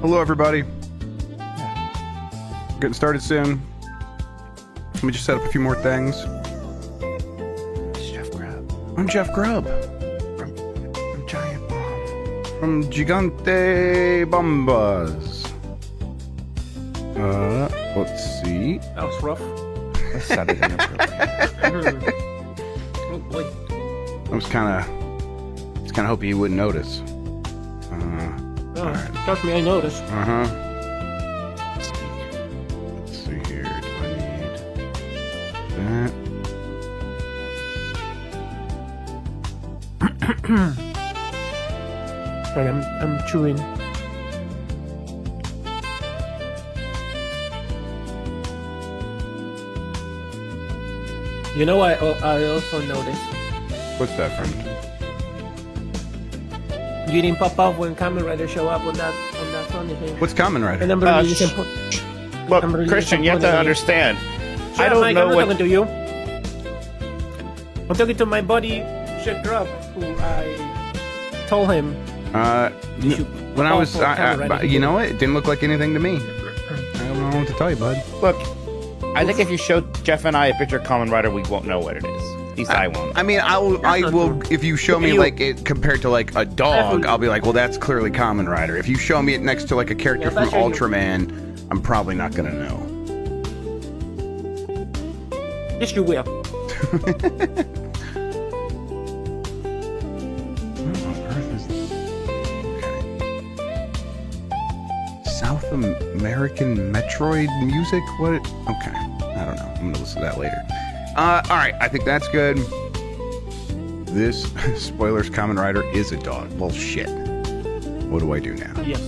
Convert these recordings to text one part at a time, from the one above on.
Hello, everybody. Getting started soon. Let me just set up a few more things. It's Jeff Grubb. I'm Jeff Grubb. From Giant Bomb. From Gigante Bombas. Let's see. That was rough. That sounded inappropriate. Oh boy. I was kind of hoping you wouldn't notice. Trust me, I noticed. Let's see here. Do I need that? Right, I'm chewing. You know what? I also noticed What's that, friend? you didn't pop up when Kamen Rider show up on that Sony thing. What's Kamen Rider? And I'm really Look, Christian, you have to understand. I don't Mike, know I'm not what. talking to you. I'm talking to my buddy, Chef Grubb, who I told him. When I was, Kamen Rider. you know what? It didn't look like anything to me. I don't know what to tell you, bud. Look, I think if you show Jeff and I a picture of Kamen Rider, we won't know what it is. At least I won't. I mean, I will. If you show me like it compared to like a dog, I'll be like, well, that's clearly Kamen Rider. If you show me it next to like a character from Ultraman, I'm probably not gonna know. Yes, you will. What on earth is this? Okay. South American Metroid music? What? Okay. I don't know. I'm gonna listen to that later. All right. I think that's good. This spoilers. Kamen Rider is a dog. Well, shit. What do I do now? Yes.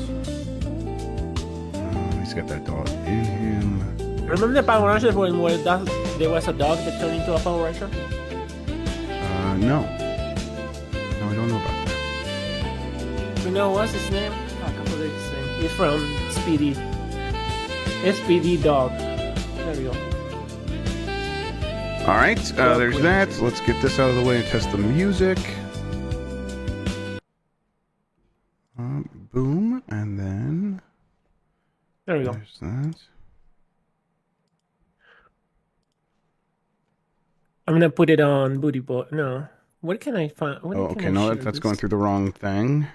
He's got that dog in him. Remember the Power Rangers when there was a dog that turned into a Power Ranger? No. No, I don't know about that. You know what's his name? I can't forget his name. He's from Speedy. SPD Dog. There we go. All right, there's that. Let's get this out of the way and test the music. Boom, and then There we go. there's that. I'm gonna put it on Booty Boy. No. What can I find? What Oh, can okay, I no, share that's this? going through the wrong thing.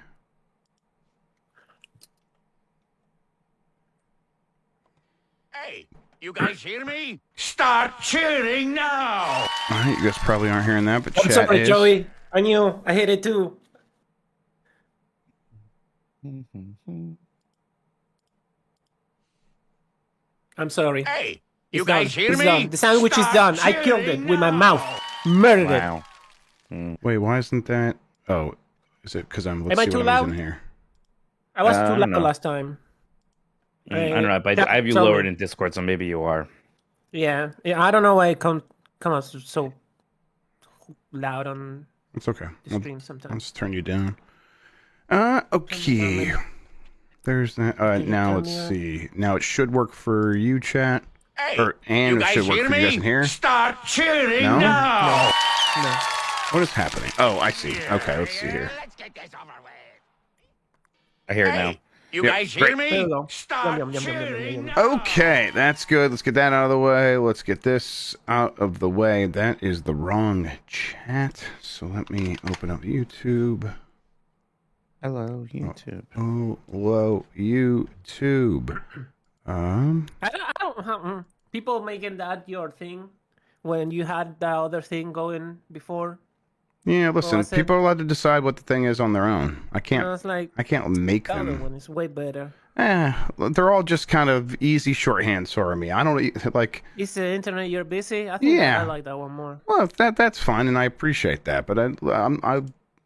Hey, you guys hear me? Start cheering now! All right, you guys probably aren't hearing that, but I'm chat sorry, is. Joey. I knew. I hit it too. I'm sorry. Hey, you It's guys done. hear It's me? done. The sandwich is done. I killed it with my mouth. Murdered it. Wow. Wait, why isn't that? Oh, is it because I'm? Let's Am I see too what loud? I'm using here. I was too loud no. last time. I don't know, but I have you Tell me. lowered in Discord, so maybe you are. Yeah. I don't know why it come out so loud on It's okay. the I'll stream sometimes. just turn you down. Okay. There's that. Now turn let's me up? see. Now it should work for you, chat. Hey, And you it guys should work hear for you guys me? in here. Start cheering No? now! No. What is happening? Oh, I see. Okay, let's see here. Let's get this over with. I hear it now. Hey, you Yep, guys hear great. There we me? go. Start Yum, yum, yum, yum, yum, cheering yum, now! Okay, that's good. Let's get that out of the way. Let's get this out of the way. That is the wrong chat. So let me open up YouTube. Hello, YouTube. Oh, hello, YouTube. I don't people making that your thing when you had the other thing going before. Yeah, listen, I said- people are allowed to decide what the thing is on their own. I I can't was like, make the other them. one is way better. They're all just kind of easy shorthand for me. I don't like. Is the internet you're busy? I think Yeah. I like that one more. Well, that's fine, and I appreciate that. But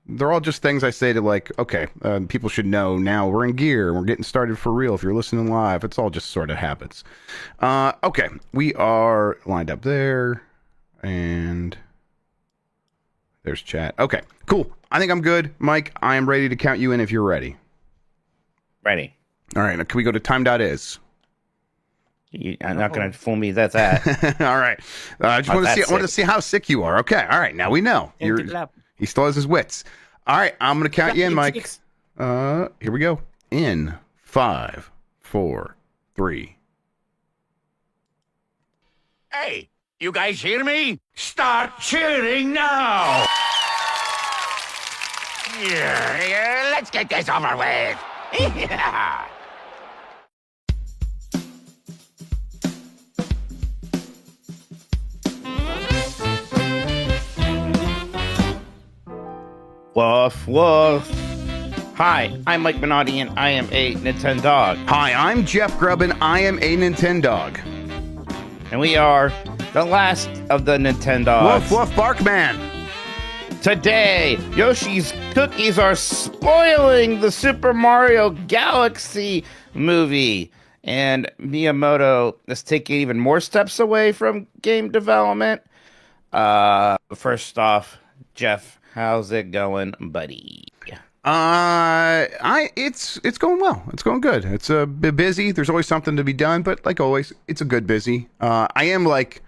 they're all just things I say to like. Okay, people should know now. We're in gear. We're getting started for real. If you're listening live, it's all just sort of habits. Okay, we are lined up there, and there's chat. Okay, cool. I think I'm good, Mike. I am ready to count you in if you're ready. Ready. All right, now can we go to time.is? You're not going to fool me. That's that. All right. I just want to see how sick you are. Okay. All right. Now we know. He still has his wits. All right. I'm going to count you in, Mike. Here we go. In 5, 4, 3. Hey, you guys hear me? Start cheering now! Yeah, let's get this over with. Yeah. Woof, woof. Hi, I'm Mike Minotti, and I am a Nintendog. Hi, I'm Jeff Grubb, and I am a Nintendog. And we are the last of the Nintendogs. Woof, woof, Barkman. Today, Yoshi's cookies are spoiling the Super Mario Galaxy movie. And Miyamoto is taking even more steps away from game development. First off, Jeff, how's it going, buddy? It's going well. It's going good. It's a bit busy. There's always something to be done, but like always, it's a good busy. I am like,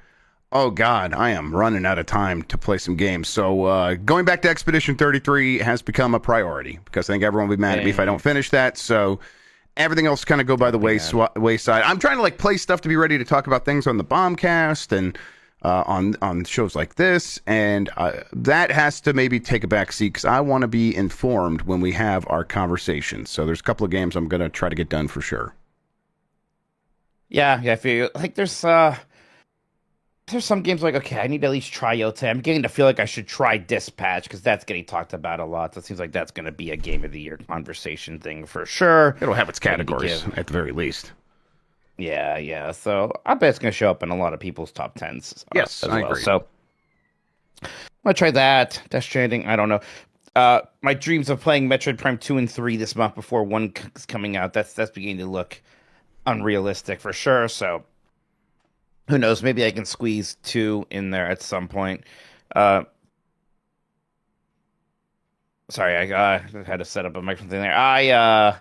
oh God, I am running out of time to play some games. So going back to Expedition 33 has become a priority because I think everyone will be mad at me if I don't finish that. So everything else kind of go by the wayside. I'm trying to like play stuff to be ready to talk about things on the Bombcast and on shows like this, and that has to maybe take a back seat because I want to be informed when we have our conversations. So there's a couple of games I'm going to try to get done for sure. Yeah, I feel like there's some games like, okay, I need to at least try Yotei. I'm getting to feel like I should try Dispatch because that's getting talked about a lot. So it seems like that's going to be a Game of the Year conversation thing for sure. It'll have its categories at the very least. Yeah. So I bet it's going to show up in a lot of people's top 10s. Yes, I agree. So I'm going to try that. Death Stranding, I don't know. My dreams of playing Metroid Prime 2 and 3 this month before 1 is coming out, that's beginning to look unrealistic for sure. So who knows? Maybe I can squeeze 2 in there at some point. Sorry, I had to set up a microphone thing there.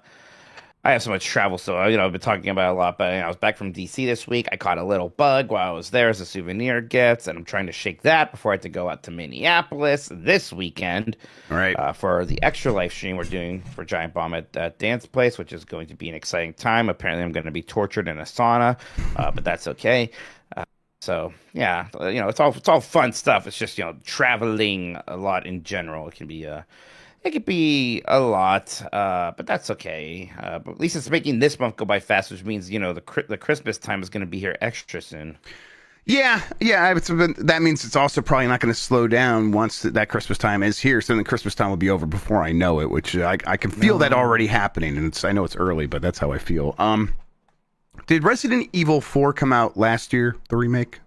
I have so much travel, so I've been talking about it a lot. But I was back from DC this week. I caught a little bug while I was there as a souvenir gift, and I'm trying to shake that before I have to go out to Minneapolis this weekend. Right. For the extra live stream we're doing for Giant Bomb at Dance Place, which is going to be an exciting time. Apparently, I'm going to be tortured in a sauna, but that's okay. So yeah, it's all fun stuff. It's just traveling a lot in general. It can be a lot, but that's okay. But at least it's making this month go by fast, which means the Christmas time is going to be here extra soon. Yeah. That means it's also probably not going to slow down once that Christmas time is here. So then Christmas time will be over before I know it, which I can feel that already happening. And I know it's early, but that's how I feel. Did Resident Evil 4 come out last year, the remake?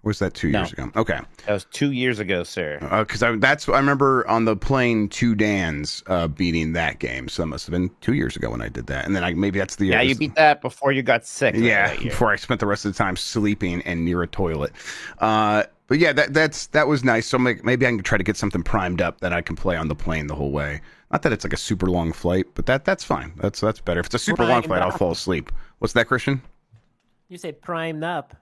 Or was that 2 years ago? Okay. That was 2 years ago, sir. Because I remember on the plane to Dan's beating that game. So that must have been 2 years ago when I did that. And then maybe that's the year. Yeah, you beat that before you got sick. Yeah, before I spent the rest of the time sleeping and near a toilet. But yeah, that was nice. So maybe I can try to get something primed up that I can play on the plane the whole way. Not that it's like a super long flight, but that's fine. That's better. If it's a super long flight, I'll fall asleep. What's that, Christian? You say primed up.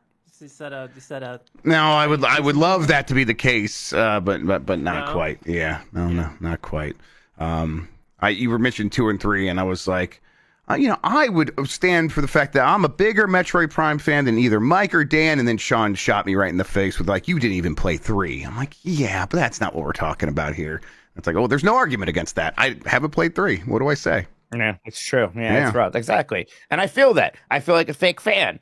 No, I would love that to be the case, but not quite. Yeah, no, not quite. You were mentioning 2 and 3, and I was like, I would stand for the fact that I'm a bigger Metroid Prime fan than either Mike or Dan, and then Sean shot me right in the face with like, you didn't even play 3. I'm like, yeah, but that's not what we're talking about here. It's like, oh, there's no argument against that. I haven't played 3. What do I say? Yeah, it's true. Yeah, it's rough. Exactly. And I feel that. I feel like a fake fan.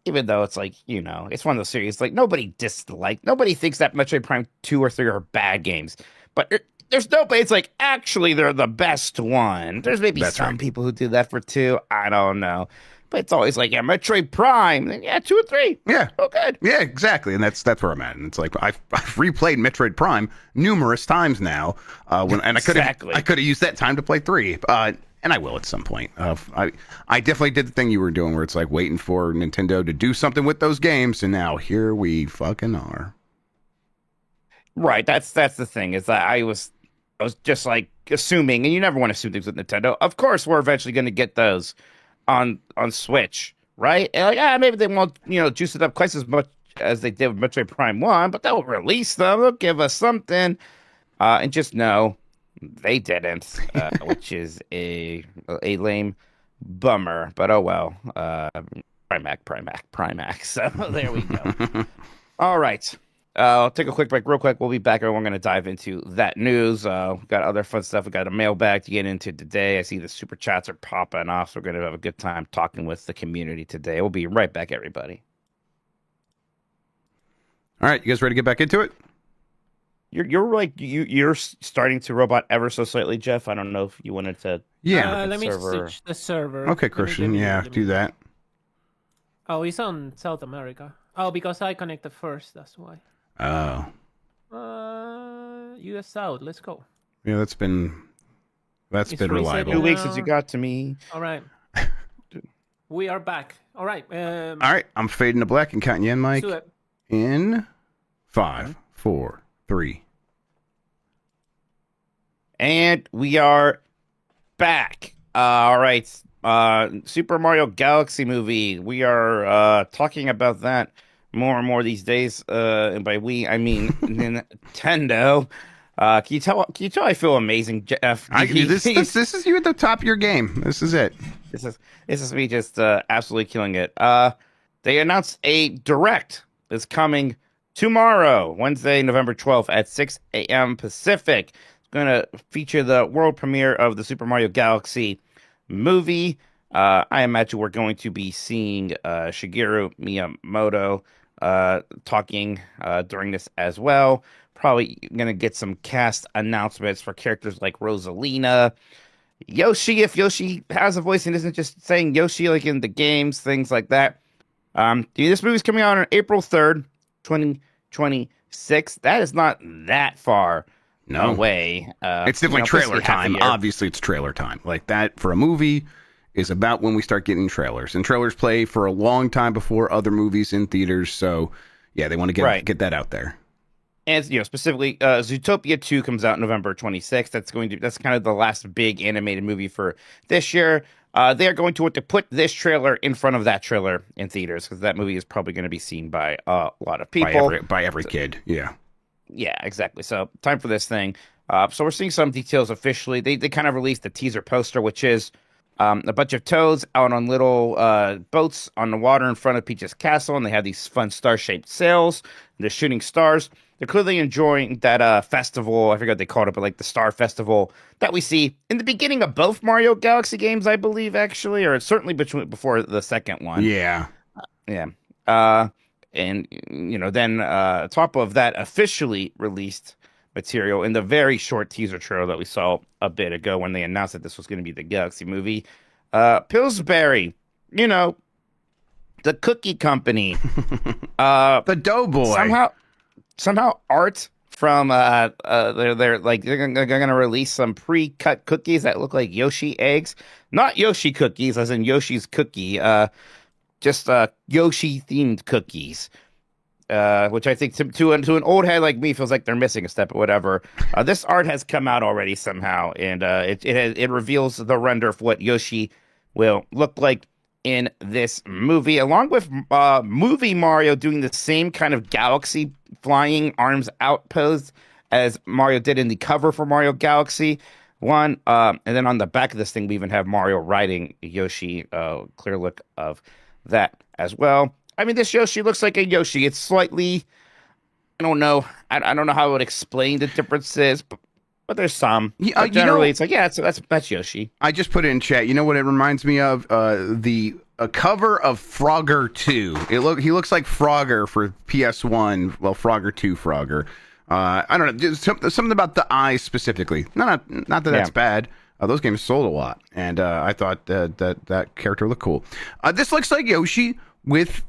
Even though it's like, it's one of those series, like nobody thinks that Metroid Prime 2 or 3 are bad games, but there's nobody, it's like, actually, they're the best one. There's maybe some people who do that for 2. I don't know. But it's always like, yeah, Metroid Prime, then 2 or 3. Yeah. Oh, good. Yeah, exactly. And that's where I'm at. And it's like, I've replayed Metroid Prime numerous times now. I could have used that time to play 3. And I will at some point. I definitely did the thing you were doing where it's like waiting for Nintendo to do something with those games, and now here we fucking are. Right, that's the thing, is that I was just like assuming, and you never want to assume things with Nintendo. Of course, we're eventually going to get those on Switch, right? And like, maybe they won't, juice it up quite as much as they did with Metroid Prime 1, but they'll release them. They'll give us something, and just know they didn't, which is a lame Bummer, but oh well. Primac. So there we go. All right. I'll take a quick break real quick. We'll be back and we're going to dive into that news. We've got other fun stuff. We got a mailbag to get into today. I see the super chats are popping off. So we're going to have a good time talking with the community today. We'll be right back, everybody. All right, you guys ready to get back into it? You're starting to robot ever so slightly, Jeff. I don't know if you wanted to. Yeah. Let me server. switch the server. Okay, Christian. Yeah, do that. Oh, he's on South America. Oh, because I connected first. That's why. Oh. US South. Let's go. Yeah, that's been It's reliable. 2 weeks since you got to me. All right. We are back. All right. All right, I'm fading to black and counting you in, Mike. Do it. In 5, 4, 3. And we are back. All right. Super Mario Galaxy movie. We are talking about that more and more these days. And by we, I mean Nintendo. Can you tell I feel amazing, Jeff? This is you at the top of your game. This is it. This is me just absolutely killing it. They announced a direct is coming tomorrow, Wednesday, November 12th at 6 a.m. Pacific. It's going to feature the world premiere of the Super Mario Galaxy movie. I imagine we're going to be seeing Shigeru Miyamoto talking during this as well. Probably going to get some cast announcements for characters like Rosalina, Yoshi, if Yoshi has a voice and isn't just saying Yoshi like in the games, things like that. This movie's coming out on April 3rd, 2026. That is not that far away. It's definitely trailer time. Obviously, it's trailer time. Like that for a movie is about when we start getting trailers. And trailers play for a long time before other movies in theaters. So, yeah, they want to get that out there. And specifically, Zootopia 2 comes out November 26th. That's kind of the last big animated movie for this year. They are going to want to put this trailer in front of that trailer in theaters because that movie is probably going to be seen by a lot of people. By every kid, yeah. Yeah, exactly. So time for this thing. So we're seeing some details officially. They kind of released the teaser poster, which is a bunch of toads out on little boats on the water in front of Peach's castle, and they have these fun star-shaped sails. They're shooting stars. They're clearly enjoying that festival. I forget what they called it, but like the Star Festival that we see in the beginning of both Mario Galaxy games, I believe, actually, or certainly before the second one. Yeah. Yeah. And, then top of that officially released material in the very short teaser trailer that we saw a bit ago when they announced that this was going to be the Galaxy movie. Pillsbury, the cookie company. The Doughboy. Somehow art from they're gonna release some pre-cut cookies that look like Yoshi eggs. Not Yoshi cookies, as in Yoshi's cookie, just Yoshi themed cookies. Which I think to an old head like me feels like they're missing a step or whatever. This art has come out already somehow, and it reveals the render of what Yoshi will look like in this movie, along with movie Mario doing the same kind of galaxy flying arms out pose as Mario did in the cover for Mario Galaxy 1. And then on the back of this thing, we even have Mario riding Yoshi, clear look of that as well. I mean, this Yoshi looks like a Yoshi. It's slightly, I don't know. I don't know how I would explain the differences, but there's some. But generally, it's like, yeah, that's Yoshi. I just put it in chat. You know what it reminds me of? A cover of Frogger 2. He looks like Frogger for PS1. Well, Frogger 2 Frogger. I don't know. Just something about the eyes specifically. Not that that's bad. Those games sold a lot, and I thought that character looked cool. This looks like Yoshi with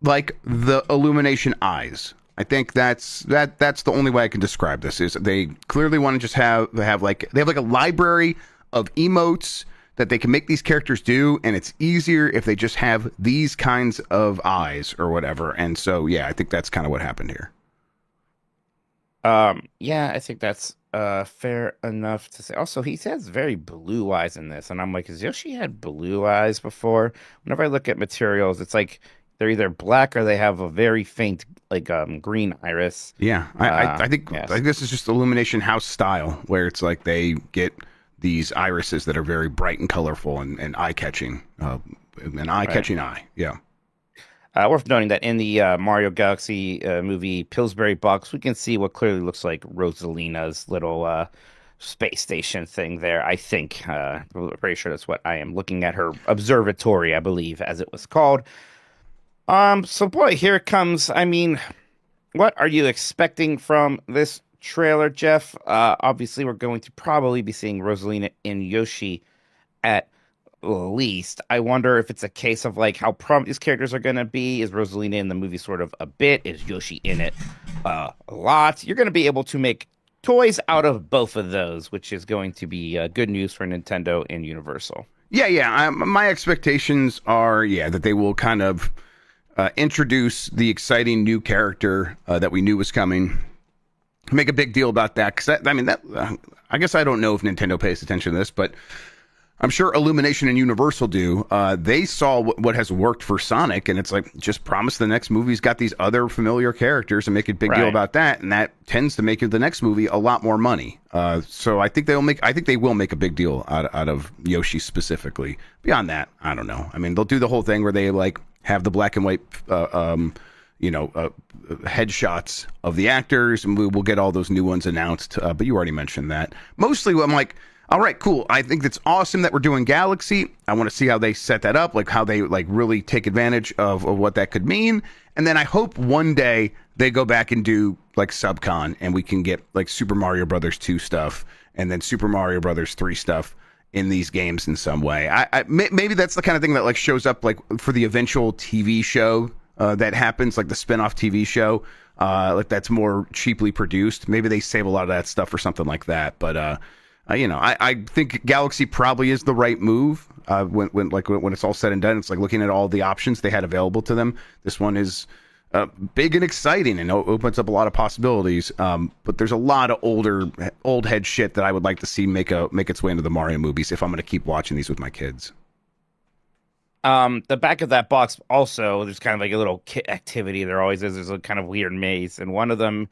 like the illumination eyes. I think that's the only way I can describe this. Is they clearly want to just have like a library of emotes that they can make these characters do, and it's easier if they just have these kinds of eyes or whatever. And so, yeah, I think that's kind of what happened here. Yeah, I think that's fair enough to say. Also, he has very blue eyes in this, and I'm like, has Yoshi had blue eyes before? Whenever I look at materials, it's like they're either black or they have a very faint, like green iris. Yeah, I think this is just Illumination House style, where it's like they get these irises that are very bright and colorful and eye-catching. An eye-catching eye. Yeah. Worth noting that in the Mario Galaxy movie Pillsbury Box, we can see what clearly looks like Rosalina's little space station thing there. I think, I'm pretty sure that's what I am looking at, her observatory, I believe, as it was called. So boy, here it comes. I mean, what are you expecting from this trailer, Jeff? Obviously, we're going to probably be seeing Rosalina and Yoshi at least. I wonder if it's a case of like how prominent these characters are going to be. Is Rosalina in the movie sort of a bit? Is Yoshi in it a lot? You're going to be able to make toys out of both of those, which is going to be good news for Nintendo and Universal. Yeah. My expectations are, that they will kind of introduce the exciting new character that we knew was coming. Make a big deal about that, because I guess I don't know if Nintendo pays attention to this, but I'm sure Illumination and Universal do. They saw what has worked for Sonic, and it's like, just promise the next movie's got these other familiar characters and make a big deal about that, and that tends to make the next movie a lot more money. So I think they will make a big deal out of Yoshi specifically. Beyond that, I don't know. I mean, they'll do the whole thing where they like have the black and white headshots of the actors, and we'll get all those new ones announced. But you already mentioned that. Mostly, I'm like, all right, cool. I think it's awesome that we're doing Galaxy. I want to see how they set that up, like how they like really take advantage of what that could mean. And then I hope one day they go back and do like Subcon, and we can get like Super Mario Brothers 2 stuff and then Super Mario Brothers 3 stuff in these games in some way. Maybe that's the kind of thing that like shows up like for the eventual TV show that happens, like the spin-off TV show, like that's more cheaply produced. Maybe they save a lot of that stuff for something like that. But I think Galaxy probably is the right move. When it's all said and done, it's like looking at all the options they had available to them. This one is big and exciting and opens up a lot of possibilities. But there's a lot of old head shit that I would like to see make its way into the Mario movies if I'm going to keep watching these with my kids. The back of that box also, there's kind of like a little kit activity. There always is. There's a kind of weird maze, and one of them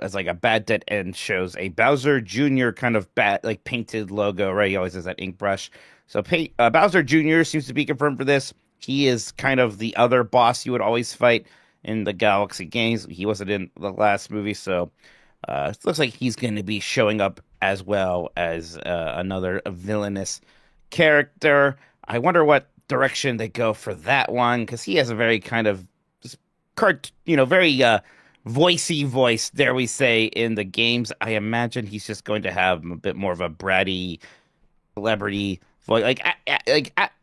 is like a bad dead end, shows a Bowser Jr. kind of like painted logo, right? He always has that ink brush. So Bowser Jr. seems to be confirmed for this. He is kind of the other boss you would always fight in the Galaxy games. He wasn't in the last movie, so it looks like he's going to be showing up as well as another villainous character. I wonder what direction they go for that one, because he has a very kind of very voicey voice, dare we say, in the games. I imagine he's just going to have a bit more of a bratty celebrity voice, like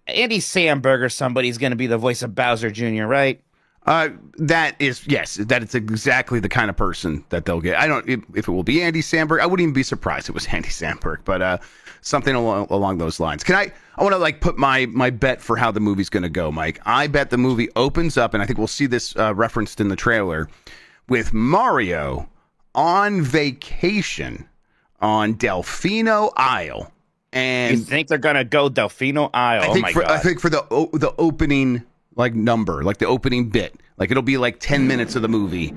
Andy Samberg or somebody's going to be the voice of Bowser Jr., right? That is exactly the kind of person that they'll get. I don't if it will be Andy Samberg. I wouldn't even be surprised if it was Andy Samberg, but something along those lines. I want to like put my bet for how the movie's going to go, Mike. I bet the movie opens up, and I think we'll see this referenced in the trailer, with Mario on vacation on Delfino Isle. And you think they're gonna go Delfino Isle? I think for the opening like number, like the opening bit, like it'll be like 10 minutes of the movie.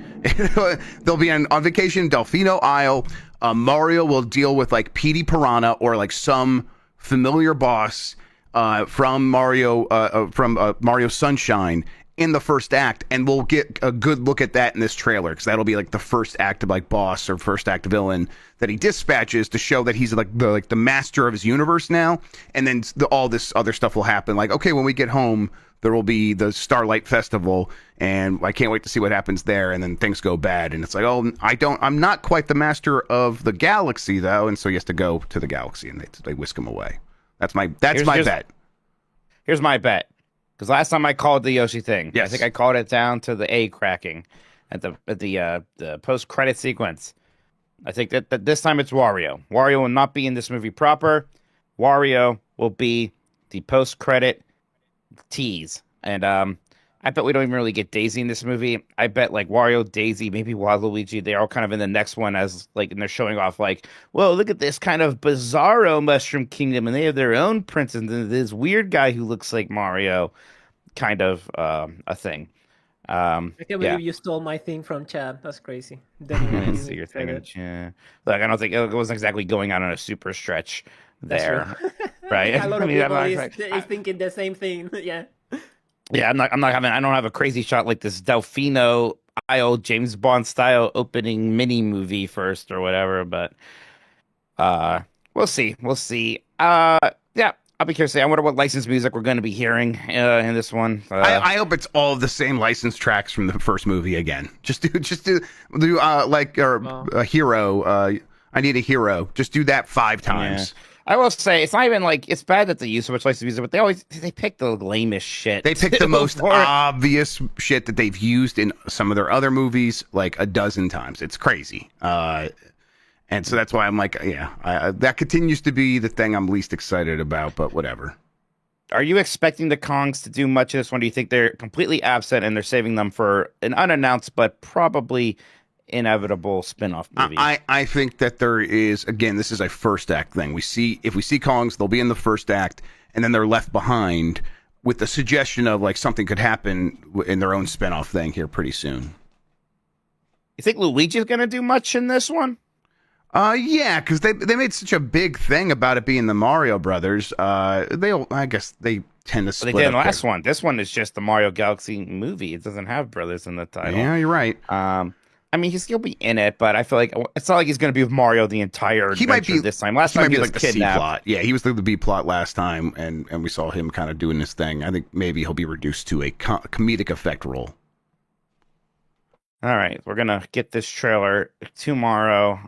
They'll be on vacation in Delfino Isle. Mario will deal with like Petey Piranha or like some familiar boss from Mario Sunshine in the first act, and we'll get a good look at that in this trailer, because that'll be like the first act of like boss or first act villain that he dispatches to show that he's like the master of his universe now. And then all this other stuff will happen. Like, okay, when we get home, there will be the Starlight Festival, and I can't wait to see what happens there. And then things go bad, and it's like, oh, I'm not quite the master of the galaxy though, and so he has to go to the galaxy, and they whisk him away. That's my bet. Here's my bet. Because last time I called the Yoshi thing, yes. I think I called it down to the A cracking at the post credit sequence. I think that this time it's Wario. Wario will not be in this movie proper. Wario will be the post credit tease, and I bet we don't even really get Daisy in this movie. I bet like Wario, Daisy, maybe Waluigi, they're all kind of in the next one as like, and they're showing off like, whoa, look at this kind of bizarro Mushroom Kingdom, and they have their own prince, and this weird guy who looks like Mario, kind of a thing. I can't believe you stole my thing from Chad. That's crazy. I didn't see your thing in chat. Look, I don't think it wasn't exactly going out on a super stretch. That's true. there, right? A lot of I'm people not- is thinking the same thing. Yeah. yeah, I don't have a crazy shot like this Delfino style James Bond style opening mini movie first or whatever, but we'll see. We'll see. Yeah, I'll be curious. I wonder what licensed music we're going to be hearing in this one. I hope it's all the same licensed tracks from the first movie again. Just do a hero. I need a hero. Just do that 5 times. Yeah. I will say it's not even like it's bad that they use so much licensed music, but they pick the lamest shit. They pick the most obvious shit that they've used in some of their other movies like a dozen times. It's crazy. And so that's why I'm like, yeah, that continues to be the thing I'm least excited about, but whatever. Are you expecting the Kongs to do much of this one? Do you think they're completely absent and they're saving them for an unannounced but probably inevitable spin-off movie? I think that there is, again, this is a first act thing. If we see Kongs, they'll be in the first act, and then they're left behind with the suggestion of like something could happen in their own spin-off thing here pretty soon. You think Luigi's going to do much in this one? Yeah, because they made such a big thing about it being the Mario Brothers. I guess they tend to split. They did in the up last one. This one is just the Mario Galaxy movie. It doesn't have brothers in the title. Yeah, you're right. I mean, he'll be in it, but I feel like it's not like he's going to be with Mario the entire adventure this time. Last time he was like the C kidnapped. plot. Yeah, he was the B plot last time, and we saw him kind of doing this thing. I think maybe he'll be reduced to a comedic effect role. All right, we're gonna get this trailer tomorrow.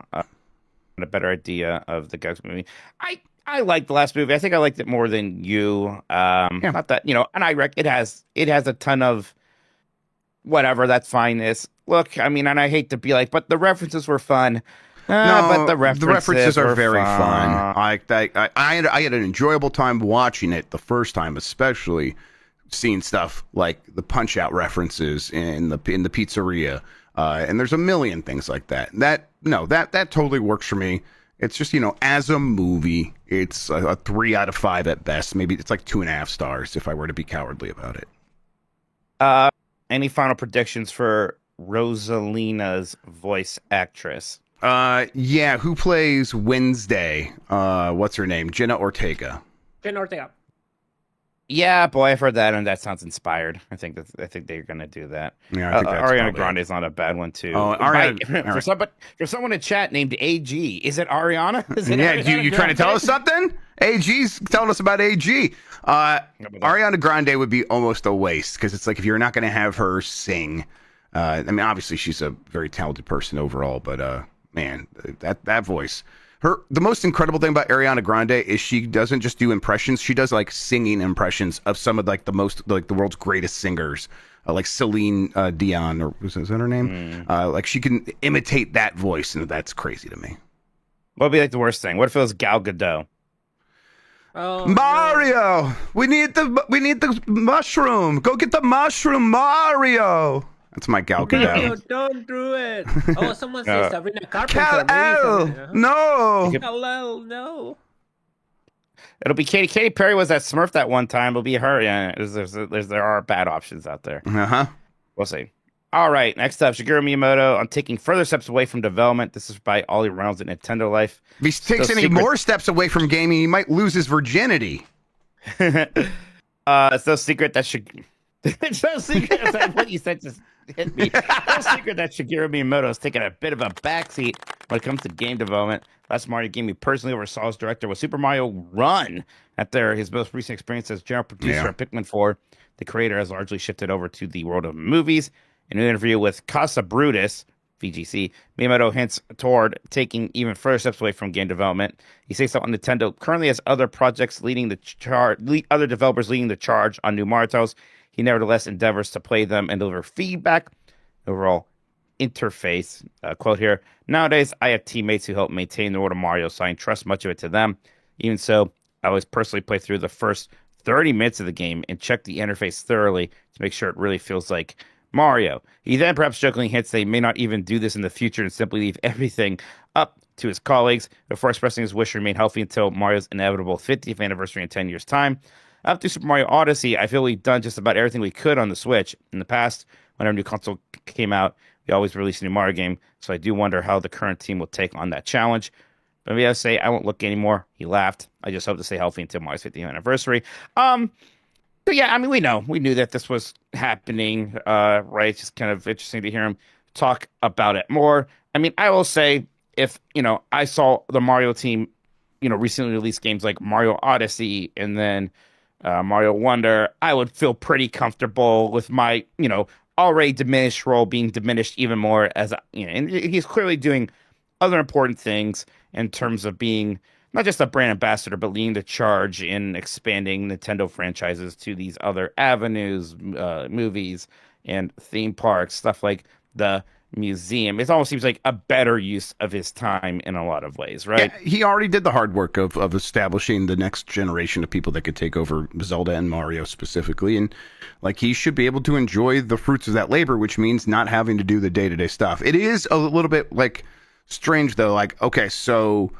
A better idea of the Galaxy movie. I liked the last movie. I think I liked it more than you. Not that and it has a ton of whatever. That's fine. Look, I mean, and I hate to be like, but the references were fun. But the references are very fun. I had an enjoyable time watching it the first time, especially seeing stuff like the Punch Out references in the pizzeria. And there's a million things like that. That totally works for me. It's just, as a movie, it's a 3 out of 5 at best. Maybe it's like 2.5 stars if I were to be cowardly about it. Any final predictions for Rosalina's voice actress? Yeah, who plays Wednesday? What's her name? Jenna Ortega. Jenna Ortega. Yeah, boy, I've heard that, and that sounds inspired. I think they're gonna do that. Yeah, I think that's Ariana Grande is not a bad one too. Oh, Ariana, for someone in chat named AG, is it Ariana? Is it yeah, Ariana you trying to tell us something? AG's telling us about AG. Ariana Grande would be almost a waste because it's like if you're not going to have her sing. I mean, obviously she's a very talented person overall, but man, that voice. The most incredible thing about Ariana Grande is she doesn't just do impressions. She does like singing impressions of some of like the world's greatest singers, like Celine Dion, or is that her name? Like she can imitate that voice, and that's crazy to me. What would be like the worst thing? What if it was Gal Gadot? Oh, Mario, no. we need the mushroom. Go get the mushroom, Mario. That's my Gal Gadot. No, don't do it. Oh, someone says Sabrina Carpenter. Kal-El, no. Kal-El, no. It'll be Katy. Katy Perry was that Smurf that one time. It'll be her. Yeah, there are bad options out there. We'll see. All right, next up, Shigeru Miyamoto on taking further steps away from development. This is by Ollie Reynolds at Nintendo Life. If he takes any more steps away from gaming, he might lose his virginity. It's no secret that it's no secret that what you said just hit me. No secret that Shigeru Miyamoto has taken a bit of a backseat when it comes to game development. Last Mario game he personally oversaw as director was Super Mario Run. After his most recent experience as general producer of Pikmin 4, the creator has largely shifted over to the world of movies. In an interview with Casa Brutus, VGC, Miyamoto hints toward taking even further steps away from game development. He says that Nintendo currently has other projects other developers leading the charge on new Mario titles. He nevertheless endeavors to play them and deliver feedback. Overall interface, quote here, nowadays I have teammates who help maintain the world of Mario, so I entrust much of it to them. Even so, I always personally play through the first 30 minutes of the game and check the interface thoroughly to make sure it really feels like Mario. He then perhaps jokingly hints they may not even do this in the future and simply leave everything up to his colleagues before expressing his wish to remain healthy until Mario's inevitable 50th anniversary in 10 years' time. Up to Super Mario Odyssey, I feel we've done just about everything we could on the Switch. In the past, whenever a new console came out, we always released a new Mario game, so I do wonder how the current team will take on that challenge. But maybe I'll say I won't look anymore. He laughed. I just hope to stay healthy until Mario's 50th anniversary. But yeah, I mean, we knew that this was happening, right? It's just kind of interesting to hear him talk about it more. I mean, I will say, if, I saw the Mario team, recently released games like Mario Odyssey and then Mario Wonder, I would feel pretty comfortable with my, already diminished role being diminished even more as, and he's clearly doing other important things in terms of being not just a brand ambassador, but leading the charge in expanding Nintendo franchises to these other avenues, movies and theme parks, stuff like the museum. It almost seems like a better use of his time in a lot of ways, right? Yeah, he already did the hard work of establishing the next generation of people that could take over Zelda and Mario specifically. And like, he should be able to enjoy the fruits of that labor, which means not having to do the day-to-day stuff. It is a little bit like strange though. Like, okay, so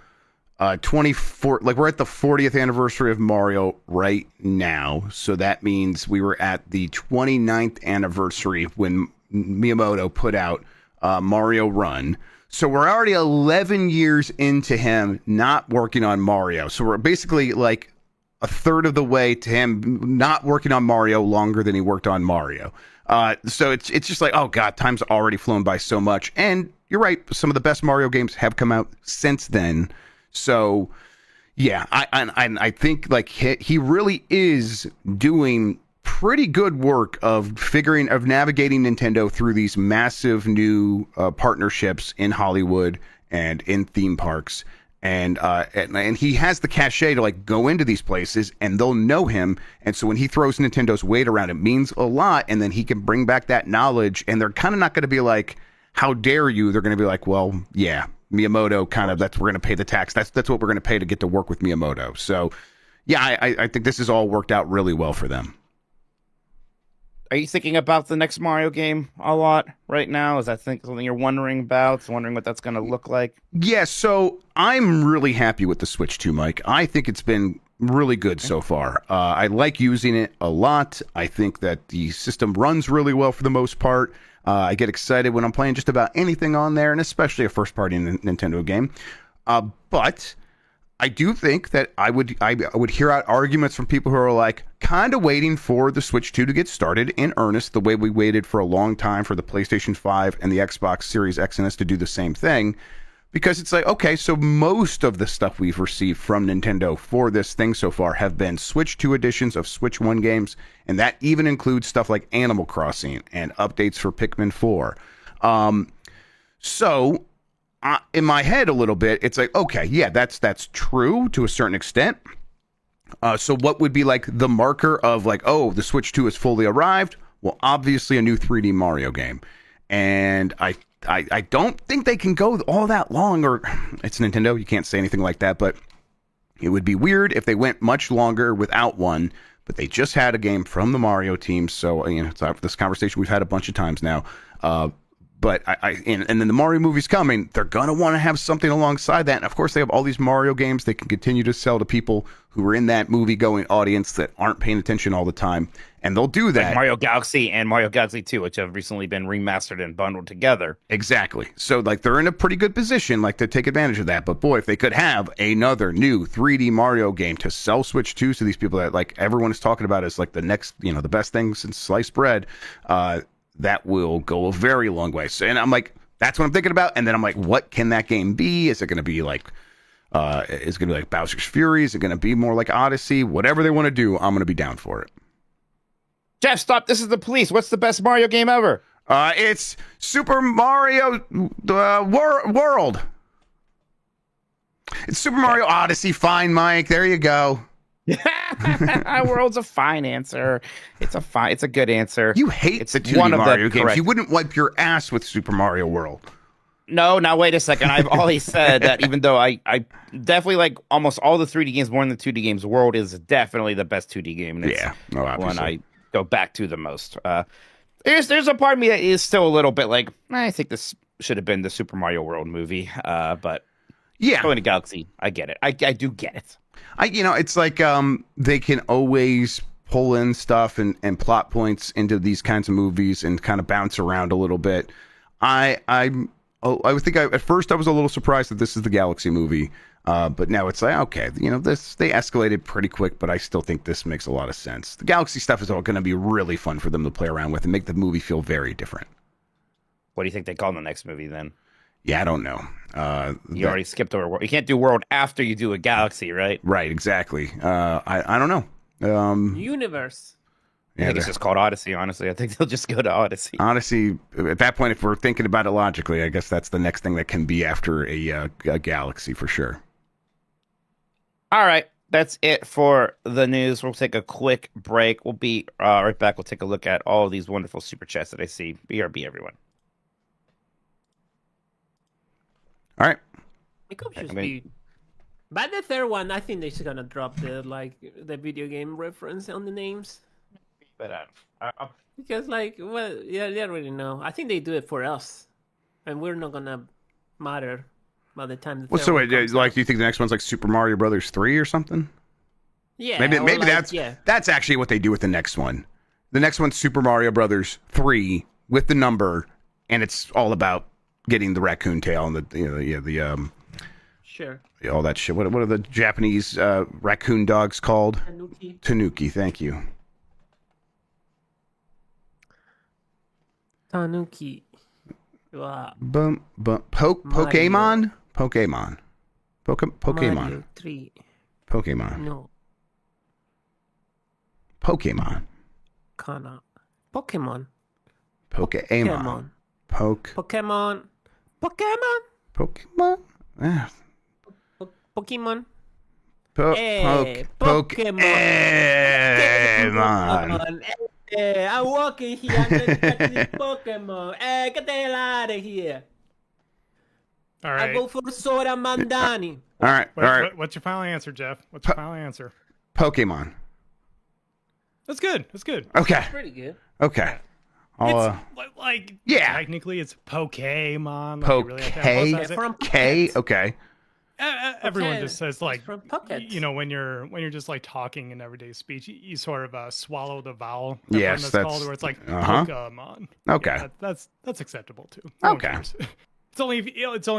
24, like we're at the 40th anniversary of Mario right now. So that means we were at the 29th anniversary when Miyamoto put out Mario Run. So we're already 11 years into him not working on Mario. So we're basically like a third of the way to him not working on Mario longer than he worked on Mario. So it's just like, oh God, time's already flown by so much. And you're right, some of the best Mario games have come out since then. So yeah, I think like he really is doing pretty good work of navigating Nintendo through these massive new partnerships in Hollywood and in theme parks. And he has the cachet to like go into these places and they'll know him. And so when he throws Nintendo's weight around, it means a lot. And then he can bring back that knowledge. And they're kind of not going to be like, how dare you? They're going to be like, well, yeah, Miyamoto we're going to pay the tax. That's what we're going to pay to get to work with Miyamoto. So yeah, I think this has all worked out really well for them. Are you thinking about the next Mario game a lot right now? Is that something you're wondering about? Wondering what that's going to look like? Yeah, so I'm really happy with the Switch 2, Mike. I think it's been really good so far. I like using it a lot. I think that the system runs really well for the most part. I get excited when I'm playing just about anything on there, and especially a first-party Nintendo game. But I do think that I would hear out arguments from people who are like kind of waiting for the Switch 2 to get started in earnest, the way we waited for a long time for the PlayStation 5 and the Xbox Series X and S to do the same thing. Because it's like, okay, so most of the stuff we've received from Nintendo for this thing so far have been Switch 2 editions of Switch 1 games, and that even includes stuff like Animal Crossing and updates for Pikmin 4. So in my head a little bit, it's like, okay, yeah, that's true to a certain extent. So what would be like the marker of like, oh, the Switch 2 has fully arrived? Well, obviously a new 3D Mario game. And I don't think they can go all that long, or it's Nintendo, you can't say anything like that, but it would be weird if they went much longer without one. But they just had a game from the Mario team, so it's this conversation we've had a bunch of times now. But and then the Mario movie's coming. They're gonna want to have something alongside that, and of course they have all these Mario games they can continue to sell to people who are in that movie-going audience that aren't paying attention all the time, and they'll do that. Like Mario Galaxy and Mario Galaxy 2, which have recently been remastered and bundled together. Exactly. So like they're in a pretty good position, like to take advantage of that. But boy, if they could have another new 3D Mario game to sell Switch 2 to these people that like everyone is talking about as like the next, the best thing since sliced bread. That will go a very long way. So, and I'm like, that's what I'm thinking about. And then I'm like, what can that game be? Is it going to be like, is it going to be like Bowser's Fury? Is it going to be more like Odyssey? Whatever they want to do, I'm going to be down for it. Jeff, stop. This is the police. What's the best Mario game ever? It's Super Mario World. It's Super Mario Odyssey. Fine, Mike. There you go. World's a fine answer. It's a good answer. You hate the 2D Mario games. Correct. You wouldn't wipe your ass with Super Mario World. No, now wait a second. I've always said that even though I definitely like almost all the 3D games more than the 2D games, World is definitely the best 2D game. And it's one I go back to the most. There's a part of me that is still a little bit like, I think this should have been the Super Mario World movie. But yeah, going to Galaxy, I get it. I do get it. It's like they can always pull in stuff and plot points into these kinds of movies and kind of bounce around a little bit. I'm at first I was a little surprised that this is the Galaxy movie, but now it's like, okay, they escalated pretty quick, but I still think this makes a lot of sense. The Galaxy stuff is all going to be really fun for them to play around with and make the movie feel very different. What do you think they call the next movie then? Yeah, I don't know. You already skipped over world. You can't do world after you do a galaxy, right? Right, exactly. I don't know. Universe. I think it's just called Odyssey, honestly. I think they'll just go to Odyssey. Honestly, at that point, if we're thinking about it logically, I guess that's the next thing that can be after a galaxy for sure. All right. That's it for the news. We'll take a quick break. We'll be right back. We'll take a look at all of these wonderful super chats that I see. BRB, everyone. All right. It could just be. But the third one, I think they're just gonna drop the video game reference on the names. But Because yeah, they already know. I think they do it for us, and we're not gonna matter by the time. Well, so do you think the next one's like Super Mario Brothers 3 or something? Yeah, maybe that's actually what they do with the next one. The next one's Super Mario Brothers 3 with the number, and it's all about getting the raccoon tail and the sure, all that shit. What are the Japanese raccoon dogs called? Tanuki. Thank you. Tanuki. Wow. Pokemon. Pokemon. Mario 3. Pokemon. No. Pokemon. Kana. Pokemon. Pokemon. Pokemon. Pokemon. Pokemon. Yeah. Pokemon. Pokemon. Hey, I'm walking here. I'm gonna catch this Pokemon. Hey, get the hell out of here. All right. I go for Sora Mandani. All right. What's your final answer, Jeff? What's your final answer? Pokemon. That's good. That's good. Okay. That's pretty good. Okay. It's yeah. Technically, it's Pokemon. K. Okay. Everyone just says from Pocket. when you're just like talking in everyday speech, you sort of swallow the vowel. Yes, that's called, where it's like Pokemon. Okay, yeah, that's acceptable too. No one okay. cares. It's only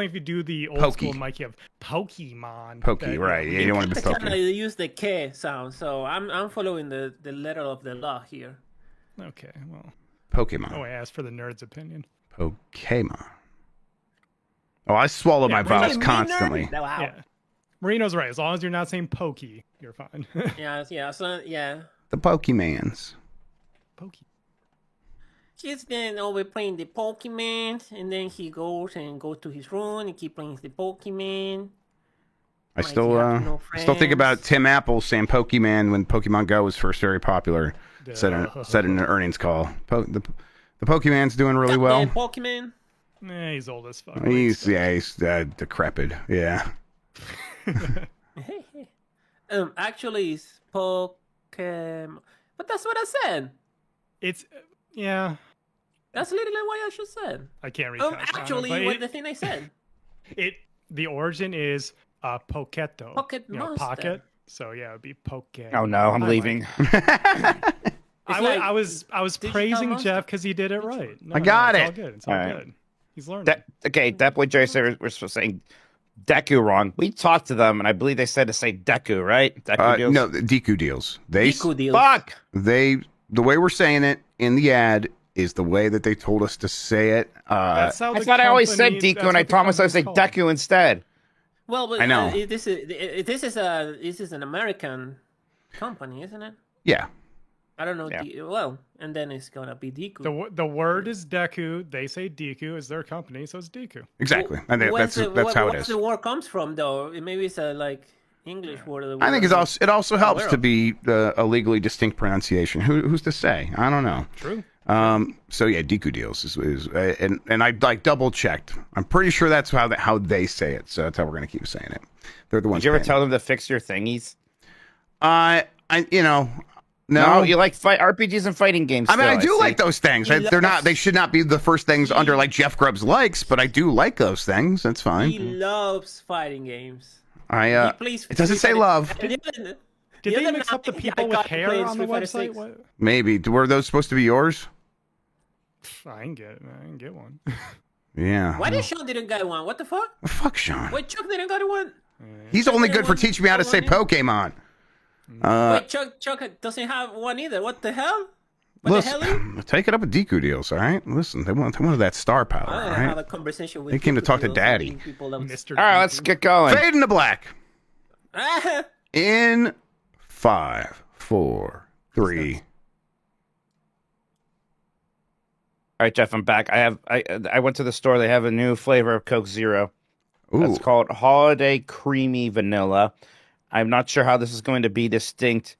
if you do the old school Mike, you have Pokemon. Right? Yeah, you don't want to be Kind of Pokemon. use the K sound, so I'm following the letter of the law here. Okay, well, Pokemon. I asked for the nerd's opinion. Pokemon. Oh, I swallow my vowels constantly. Wow. Yeah. Marino's right. As long as you're not saying pokey, you're fine. Yeah. So yeah. The Pokemans. Pokey. He's then over playing the Pokemon, and then he goes to his room and keep playing the Pokemon. I still think about Tim Apple saying Pokemon when Pokemon Go was first very popular. Said in an earnings call. The Pokemon's doing really well. Pokemon. Nah, he's old as fuck. He's decrepit. Yeah. Actually, it's Pokemon. But that's what I said. It's yeah. That's literally what I just said. I can't read. Actually, what the thing I said. The origin is Poketo. Pocket monster. Pocket. So yeah, it'd be Poke. Oh no, I'm leaving. I was praising Jeff because he did it right. I got it. It's all good. It's all good. He's learning. That boy Jerry said we're supposed to say Deku wrong. We talked to them, and I believe they said to say Deku, right? Deku deals? No, Deku deals. Deku deals. Fuck! The way we're saying it in the ad is the way that they told us to say it. I thought I always said Deku, and I promised I would say Deku instead. Well, but I know. This is an American company, isn't it? Yeah. I don't know. Yeah. And then it's gonna be Deku. The word is Deku. They say Deku is their company, so it's Deku. Exactly. And that's how it Where is. the word comes from, though? Maybe it's a English word. I think it also helps to be a legally distinct pronunciation. Who's to say? I don't know. True. So yeah, Deku deals is and I double checked. I'm pretty sure that's how they say it. So that's how we're gonna keep saying it. They're the ones. Did you ever tell them to fix your thingies? No, you like RPGs and fighting games. I mean, I do like those things. They should not be the first things under like Jeff Grubb's likes, but I do like those things. That's fine. He loves fighting games. It doesn't say love. Did they mix up the people with hair on the website? What? Maybe. Were those supposed to be yours? I can get one. Yeah. Why did Sean didn't get one? What the fuck? Fuck Sean. Wait, Chuck didn't get one. He's only good for teaching me how to say Pokemon. Wait, Chuck doesn't have one either. What the hell? What the hell? Take it up with Deku deals, all right? Listen, they wanted that star power, I all have a right? conversation with. They came to talk to Deku Daddy. People that Mr. All right, let's get going. Fade into black. In 5, 4, 3. All right, Jeff, I'm back. I went to the store. They have a new flavor of Coke Zero. Ooh. It's called Holiday Creamy Vanilla. I'm not sure how this is going to be distinct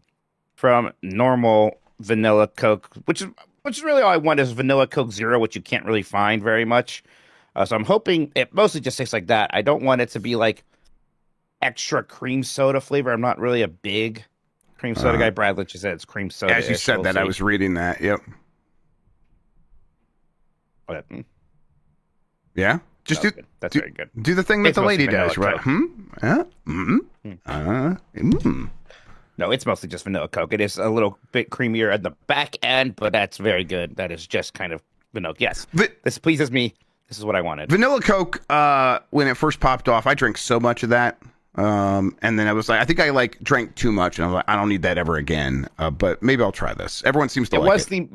from normal vanilla Coke, which is really all I want is vanilla Coke Zero, which you can't really find very much. So I'm hoping it mostly just tastes like that. I don't want it to be like extra cream soda flavor. I'm not really a big cream soda guy. Brad Lynch said it's cream soda. As you said that, I was reading that. Yep. Okay. Yeah? Just do, That's do, very good. do the thing that It's the lady mostly does, vanilla right? Coke. No, it's mostly just vanilla Coke. It is a little bit creamier at the back end, but that's very good. That is just kind of vanilla. Yes, this pleases me. This is what I wanted. Vanilla Coke, when it first popped off, I drank so much of that. And then I was like, I think I like drank too much, and I was like, I don't need that ever again. But maybe I'll try this. Everyone seems to like it.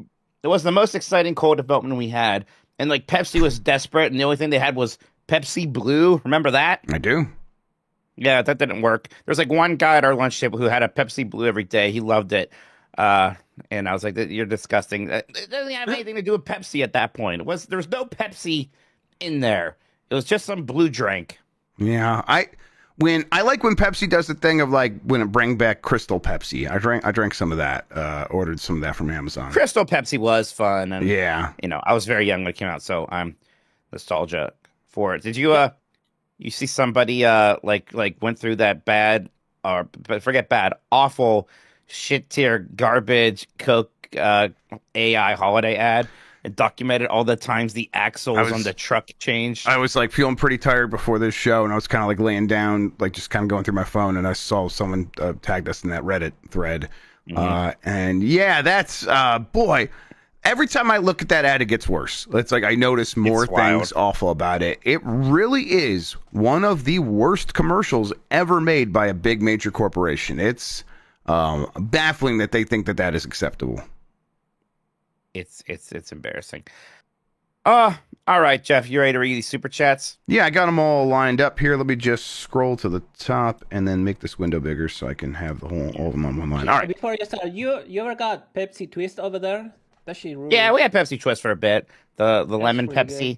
It was the most exciting cold development we had, and like Pepsi was desperate, and the only thing they had was Pepsi Blue. Remember that? I do. Yeah, that didn't work. There was like one guy at our lunch table who had a Pepsi Blue every day. He loved it. And I was like, "You're disgusting." It doesn't have anything to do with Pepsi at that point. There was no Pepsi in there. It was just some blue drink. Yeah, I like when Pepsi does the thing of like when it bring back Crystal Pepsi. I drank some of that. Ordered some of that from Amazon. Crystal Pepsi was fun, and yeah, I was very young when it came out, so I'm nostalgia for it. Did you you see somebody like went through that awful shit tier garbage Coke AI holiday ad and documented all the times the axles on the truck changed? I was like feeling pretty tired before this show, and I was kind of like laying down, like just kind of going through my phone, and I saw someone tagged us in that Reddit thread. And yeah, that's boy. Every time I look at that ad, it gets worse. It's like I notice more things awful about it. It really is one of the worst commercials ever made by a big major corporation. It's baffling that they think that is acceptable. It's embarrassing. All right, Jeff, you ready to read these super chats? Yeah, I got them all lined up here. Let me just scroll to the top and then make this window bigger so I can have all of them on one line. All right. Before you start, you ever got Pepsi Twist over there? Yeah, we had Pepsi Twist for a bit. The lemon Pepsi.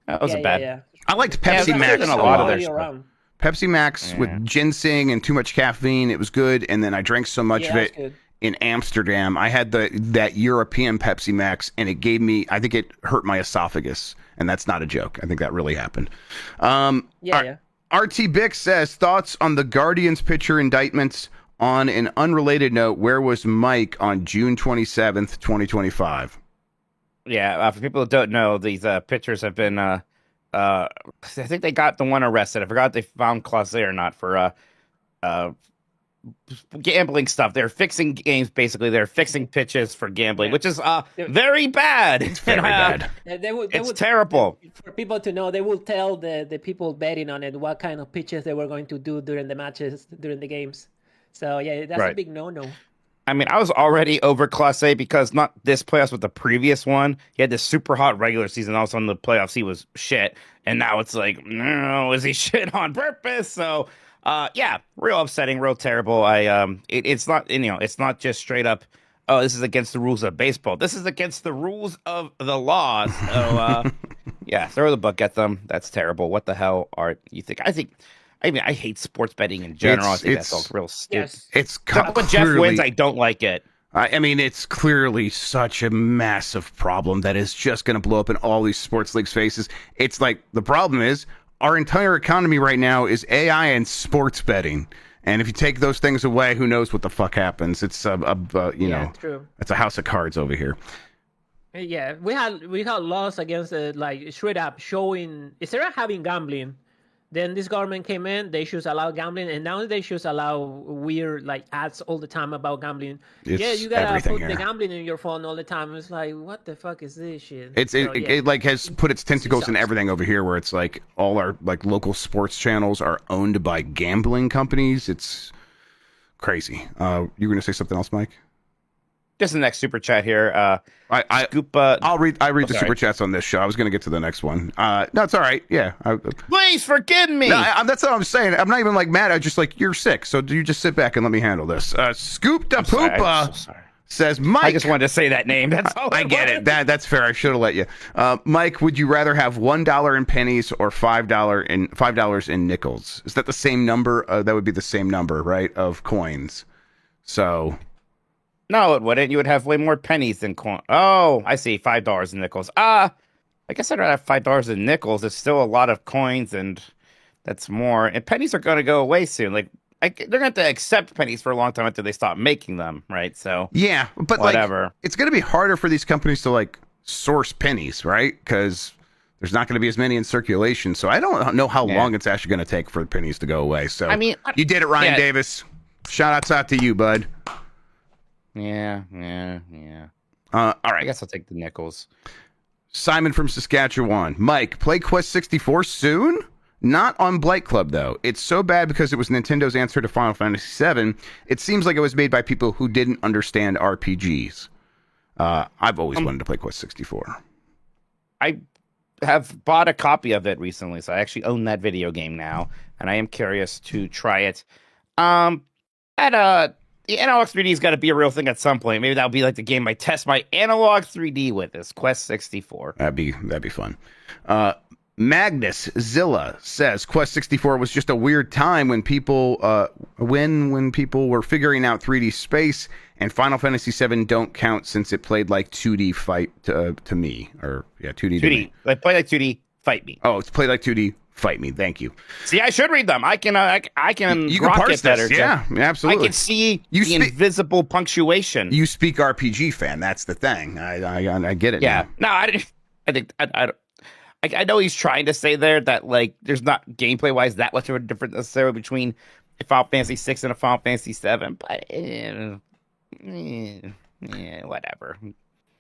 That wasn't bad. Yeah. I liked Pepsi Max a lot of their stuff. Pepsi Max with ginseng and too much caffeine. It was good, and then I drank so much of it in Amsterdam. I had that European Pepsi Max, and it gave me. I think it hurt my esophagus, and that's not a joke. I think that really happened. RT Bix says thoughts on the Guardians pitcher indictments. On an unrelated note, where was Mike on June 27th, 2025? Yeah, for people who don't know, these pitchers have been, I think they got the one arrested. I forgot if they found Clause or not for gambling stuff. They're fixing games, basically. They're fixing pitches for gambling, which is very bad. It's very bad. It's terrible. For people to know, they will tell the people betting on it what kind of pitches they were going to do during the matches, during the games. So, yeah, that's a big no-no. I mean, I was already over Class A because not this playoffs, but the previous one. He had this super hot regular season. All of a sudden, the playoffs, he was shit. And now it's like, no, is he shit on purpose? So, yeah, real upsetting, real terrible. It's not, it's not just straight up, oh, this is against the rules of baseball. This is against the rules of the law. So, yeah, throw the book at them. That's terrible. What the hell are you think? I mean, I hate sports betting in general. I think that's all real stupid. Yes. It's when Jeff wins, I don't like it. I mean, it's clearly such a massive problem that is just going to blow up in all these sports leagues' faces. It's like the problem is our entire economy right now is AI and sports betting. And if you take those things away, who knows what the fuck happens? It's true. It's a house of cards over here. Yeah, we had laws against like straight up showing instead of having gambling, Then this government came in, they should allow gambling, and now they should allow weird like ads all the time about gambling. It's You gotta everything put the here. gambling in your phone all the time. It's like, what the fuck is this shit? It like has put its tentacles in sucks. everything over here, where it's like all our like local sports channels are owned by gambling companies. It's crazy. You gonna say something else, Mike? Just the next super chat here. Scoop, I read the sorry. super chats on this show. I was going to get to the next one. No, it's all right. Yeah. Please forgive me. No, that's what I'm saying. I'm not even like mad. I just like, you're sick. So do you just sit back and let me handle this? Scoop da I'm sorry, I'm Poopa so sorry. says, Mike. I just wanted to say that name. That's all. I get it. That's fair. I should have let you. Mike, would you rather have $1 in pennies or $5 in nickels? Is that the same number? That would be the same number, right? Of coins. So. No, it wouldn't. You would have way more pennies than coin. Oh, I see. $5 in nickels. I guess I'd rather have $5 in nickels. It's still a lot of coins, and that's more. And pennies are going to go away soon. Like they're going to have to accept pennies for a long time until they stop making them, right? So yeah, but whatever. Like, it's going to be harder for these companies to like source pennies, right? Because there's not going to be as many in circulation. So I don't know how long it's actually going to take for the pennies to go away. So I mean, you did it, Ryan Davis. Shout outs out to you, bud. Yeah. All right. I guess I'll take the nickels. Simon from Saskatchewan. Mike, play Quest 64 soon? Not on Blight Club, though. It's so bad because it was Nintendo's answer to Final Fantasy VII. It seems like it was made by people who didn't understand RPGs. I've always wanted to play Quest 64. I have bought a copy of it recently, so I actually own that video game now, and I am curious to try it. The Analog 3D's got to be a real thing at some point. Maybe that'll be like the game I test my Analog 3D with, is Quest 64. That'd be fun. Magnus Zilla says Quest 64 was just a weird time when people when people were figuring out 3D space, and Final Fantasy VII don't count since it played like 2D fight to me. Or 2D. 2D. Like play like 2D, fight me. Oh, it's played like 2D. Fight me, thank you. See, I should read them. I can You grok can parse it better. this. Yeah, absolutely. I can see the invisible punctuation. You speak RPG fan. That's the thing. I get it. Yeah. Now. No, I know he's trying to say there that like there's not gameplay wise that much of a difference necessarily between a Final Fantasy 6 and a Final Fantasy 7, but whatever.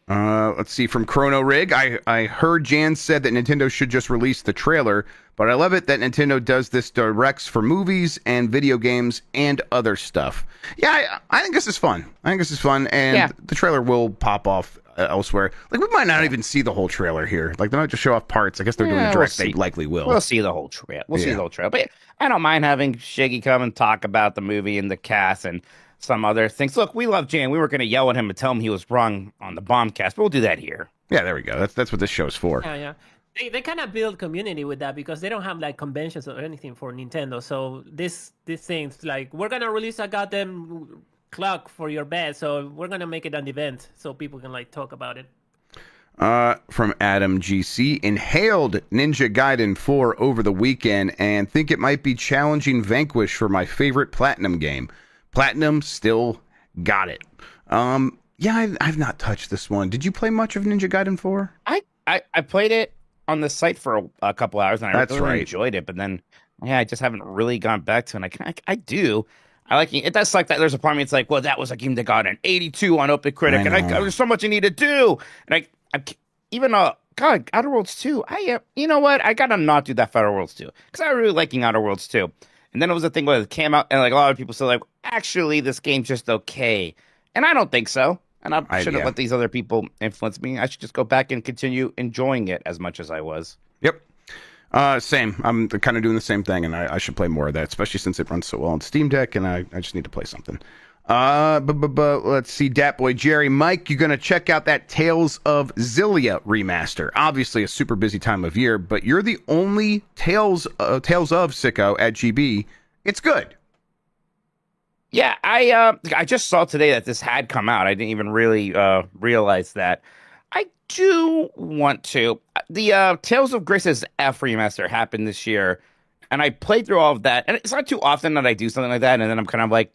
Let's see, from Chrono Rig. I heard Jan said that Nintendo should just release the trailer, but I love it that Nintendo does this directs for movies and video games and other stuff. Yeah, I think this is fun. And the trailer will pop off elsewhere. Like, we might not even see the whole trailer here. Like, they might just show off parts. I guess they're doing a direct. They likely will. We'll see the whole trail. See the whole trail. But I don't mind having Shiggy come and talk about the movie and the cast and some other things. Look, we love Jan. We were going to yell at him and tell him he was wrong on the Bombcast, but we'll do that here. Yeah, there we go. That's what this show's for. Yeah. They kind of build community with that because they don't have like conventions or anything for Nintendo. So this thing's like, we're gonna release a goddamn clock for your bed, so we're gonna make it an event so people can like talk about it. From Adam GC, inhaled Ninja Gaiden 4 over the weekend and think it might be challenging Vanquish for my favorite Platinum game. Platinum still got it. I've not touched this one. Did you play much of Ninja Gaiden 4? I played it on the site for a couple hours and I really right. enjoyed it, but then I just haven't really gone back to it. I do. I like it. Does like that. There's a part of me. It's like, well, that was a game that got an 82 on Open Critic, and there's so much I need to do. And God, Outer Worlds 2. You know what? I gotta not do that for Outer Worlds 2 because I really liking Outer Worlds 2. And then it was a thing where it came out, and like a lot of people said, like, actually, this game's just okay. And I don't think so. And I shouldn't let these other people influence me. I should just go back and continue enjoying it as much as I was. Yep. Same. I'm kind of doing the same thing, and I should play more of that, especially since it runs so well on Steam Deck, and I just need to play something. Let's see, Dat-Boy Jerry. Mike, you're going to check out that Tales of Xillia remaster. Obviously a super busy time of year, but you're the only Tales of sicko at GB. It's good. Yeah, I just saw today that this had come out. I didn't even really realize that. I do want to. The Tales of Grace's F remaster happened this year, and I played through all of that. And it's not too often that I do something like that, and then I'm kind of like,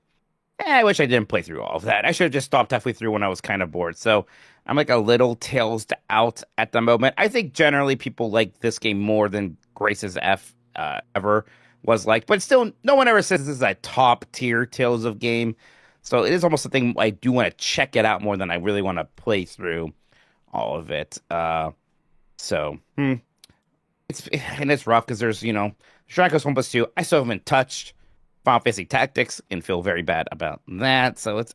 I wish I didn't play through all of that. I should have just stopped halfway through when I was kind of bored. So I'm like a little Tales out at the moment. I think generally people like this game more than Grace's F ever was like. But still, no one ever says this is a top tier Tales of game. So it is almost something I do want to check it out more than I really want to play through all of it. It's rough because there's Strikers 1+2. I still haven't touched Final Fantasy Tactics and feel very bad about that. So it's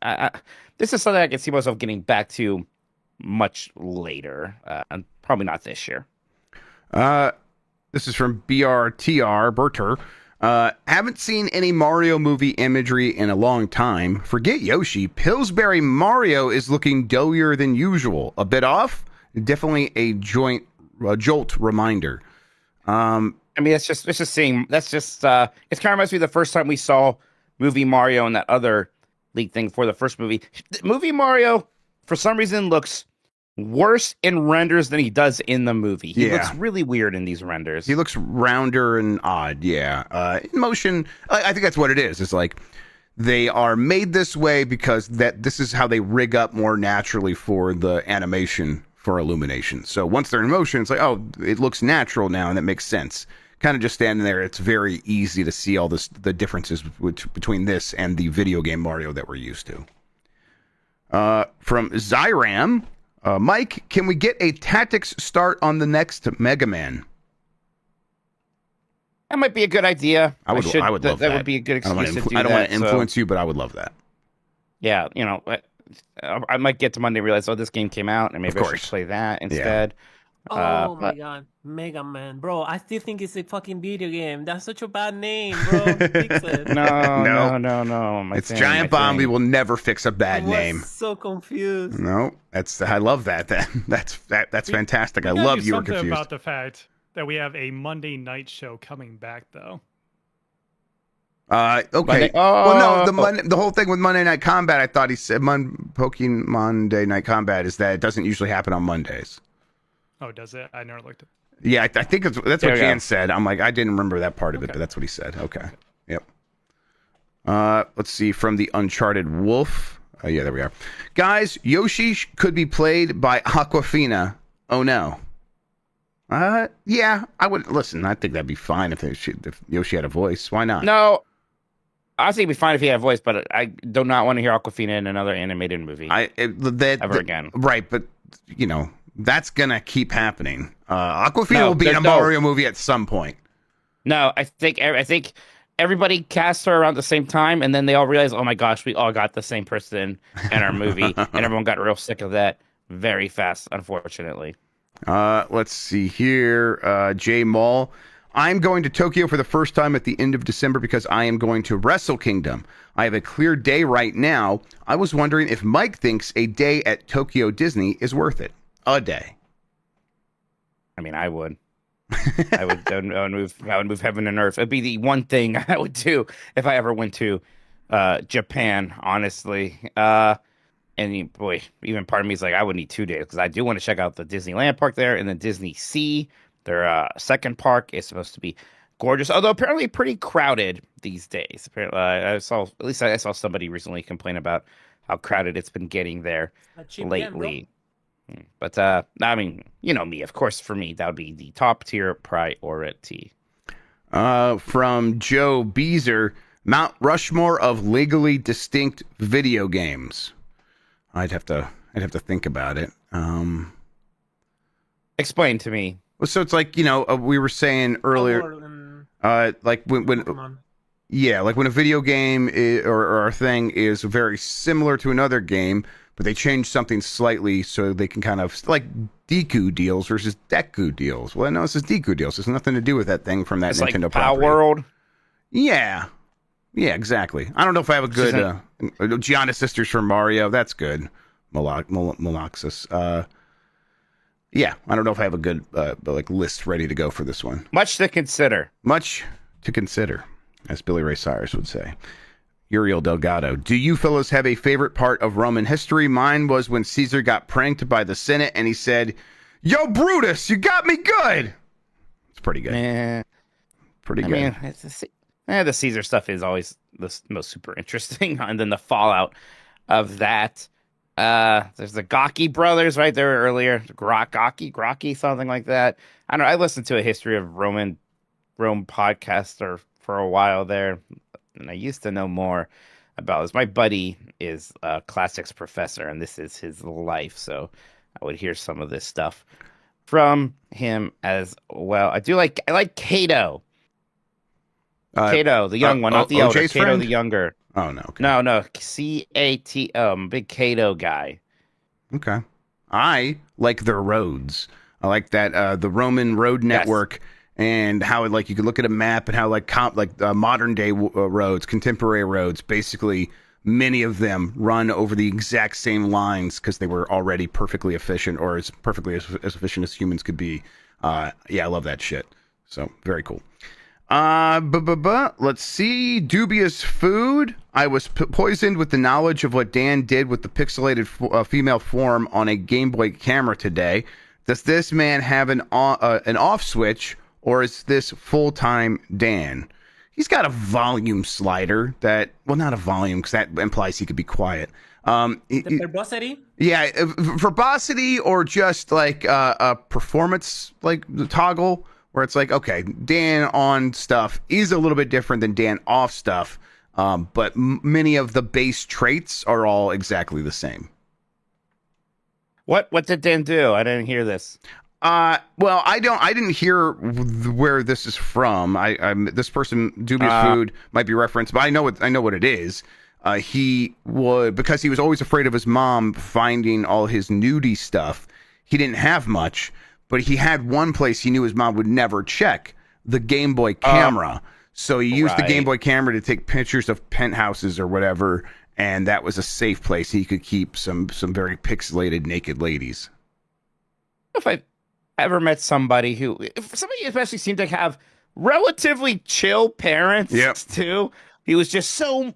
this is something I can see myself getting back to much later, and probably not this year. This is from BRTR Berter. Haven't seen any Mario movie imagery in a long time. Forget Yoshi. Pillsbury Mario is looking doughier than usual. A bit off? Definitely a jolt reminder. I mean, it's just seeing. That's just. It kind of reminds me of the first time we saw movie Mario and that other leak thing for the first movie. Movie Mario, for some reason, looks worse in renders than he does in the movie. He looks really weird in these renders. He looks rounder and odd. Yeah. In motion, I think that's what it is. It's like they are made this way because this is how they rig up more naturally for the animation for Illumination. So once they're in motion, it's like, oh, it looks natural now, and that makes sense. Kind of just standing there, it's very easy to see all the differences between this and the video game Mario that we're used to. From Zyram, Mike, can we get a tactics start on the next Mega Man? That might be a good idea. I would love that. That would be a good excuse to do that. I don't want to influence you, but I would love that. Yeah, I might get to Monday and realize, this game came out, and maybe I should play that instead. Oh my god, Mega Man, bro! I still think it's a fucking video game. That's such a bad name, bro. Fix it. No. It's Giant Bomb. We will never fix a bad name. So confused. No, I love that. That's fantastic. I love you were confused about the fact that we have a Monday night show coming back, though. Okay. Well, no, the whole thing with Monday Night Combat, I thought he said Pokemon Monday Night Combat is that it doesn't usually happen on Mondays. Oh, does it? I never looked at it. Yeah, I think that's what Jan said. I'm like, I didn't remember that part of it, but that's what he said. Okay. Yep. Let's see, from the Uncharted Wolf. Yeah, there we are. Guys, Yoshi could be played by Aquafina. Oh, no. Yeah, I would. Listen, I think that'd be fine if Yoshi had a voice. Why not? No. I think it'd be fine if he had a voice, but I do not want to hear Aquafina in another animated movie ever again. Right, but, that's going to keep happening. Aquafina will be in a Mario movie at some point. No, I think everybody cast her around the same time, and then they all realized, oh my gosh, we all got the same person in our movie, and everyone got real sick of that very fast, unfortunately. Let's see here. Jay Mall. I'm going to Tokyo for the first time at the end of December because I am going to Wrestle Kingdom. I have a clear day right now. I was wondering if Mike thinks a day at Tokyo Disney is worth it. A day. I mean, I would. I would move heaven and earth. It'd be the one thing I would do if I ever went to Japan, honestly. And boy, even part of me is like, I would need 2 days because I do want to check out the Disneyland park there and the Disney Sea. Their second park is supposed to be gorgeous, although apparently pretty crowded these days. Apparently, I saw somebody recently complain about how crowded it's been getting there lately. But I mean, me, of course, for me, that would be the top tier priority. From Joe Beezer, Mount Rushmore of legally distinct video games. I'd have to think about it. Explain to me. So it's like, we were saying earlier, like when a video game or a thing is very similar to another game, but they change something slightly so they can kind of, like Deku deals versus Deku deals. Well, no, this is Deku deals. There's nothing to do with that thing from that Nintendo like property. Power World? Yeah, exactly. I don't know if I have a good Gianna Sisters for Mario. That's good. Moloxis. Yeah, I don't know if I have a good list ready to go for this one. Much to consider. Much to consider, as Billy Ray Cyrus would say. Uriel Delgado. Do you fellows have a favorite part of Roman history? Mine was when Caesar got pranked by the Senate and he said, "Yo, Brutus, you got me good." It's pretty good. Pretty good. I mean, the Caesar stuff is always the most super interesting. And then the fallout of that. There's the Gaki brothers right there earlier. Graki, something like that. I don't know. I listened to a history of Roman roam podcaster for a while there, and I used to know more about this. My buddy is a classics professor, and this is his life, so I would hear some of this stuff from him as well. I like Cato. Cato, the young one, not the elder. OJ's Cato, friend? the younger. Oh no. Okay. No, Cato. I'm a big Cato guy. Okay. I like their roads. I like that the Roman road network and how like you could look at a map and how like modern day roads, contemporary roads, basically many of them run over the exact same lines because they were already perfectly efficient, or as perfectly as efficient as humans could be. Yeah, I love that shit. So very cool. Let's see. Dubious food. I was poisoned with the knowledge of what Dan did with the pixelated female form on a Game Boy camera today. Does this man have an off switch, or is this full-time Dan? He's got a volume slider that, well, not a volume because that implies he could be quiet. The verbosity? Yeah, verbosity, or just like a performance like toggle, where it's like, okay, Dan on stuff is a little bit different than Dan off stuff, but many of the base traits are all exactly the same. What did Dan do? I didn't hear this. Well, I didn't hear where this is from. This person, Dubious Food, might be referenced, but I know what it is. He would, because he was always afraid of his mom finding all his nudie stuff. He didn't have much, but he had one place he knew his mom would never check: the Game Boy camera. So he used the Game Boy camera to take pictures of penthouses or whatever, and that was a safe place he could keep some very pixelated naked ladies. If I ever met somebody especially seemed to have relatively chill parents too. He was just so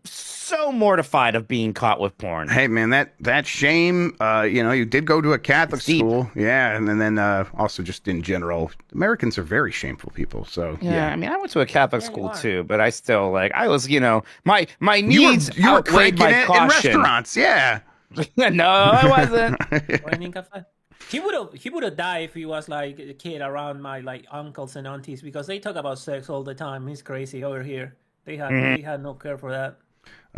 mortified of being caught with porn. Hey man, that shame. You did go to a Catholic school, yeah, and then also just in general, Americans are very shameful people. So yeah. I mean, I went to a Catholic school too, but I still I was my needs you were outweighed my caution. in restaurants, yeah. No, I wasn't. He would have died if he was like a kid around my like uncles and aunties, because they talk about sex all the time. He's crazy over here. They had no care for that.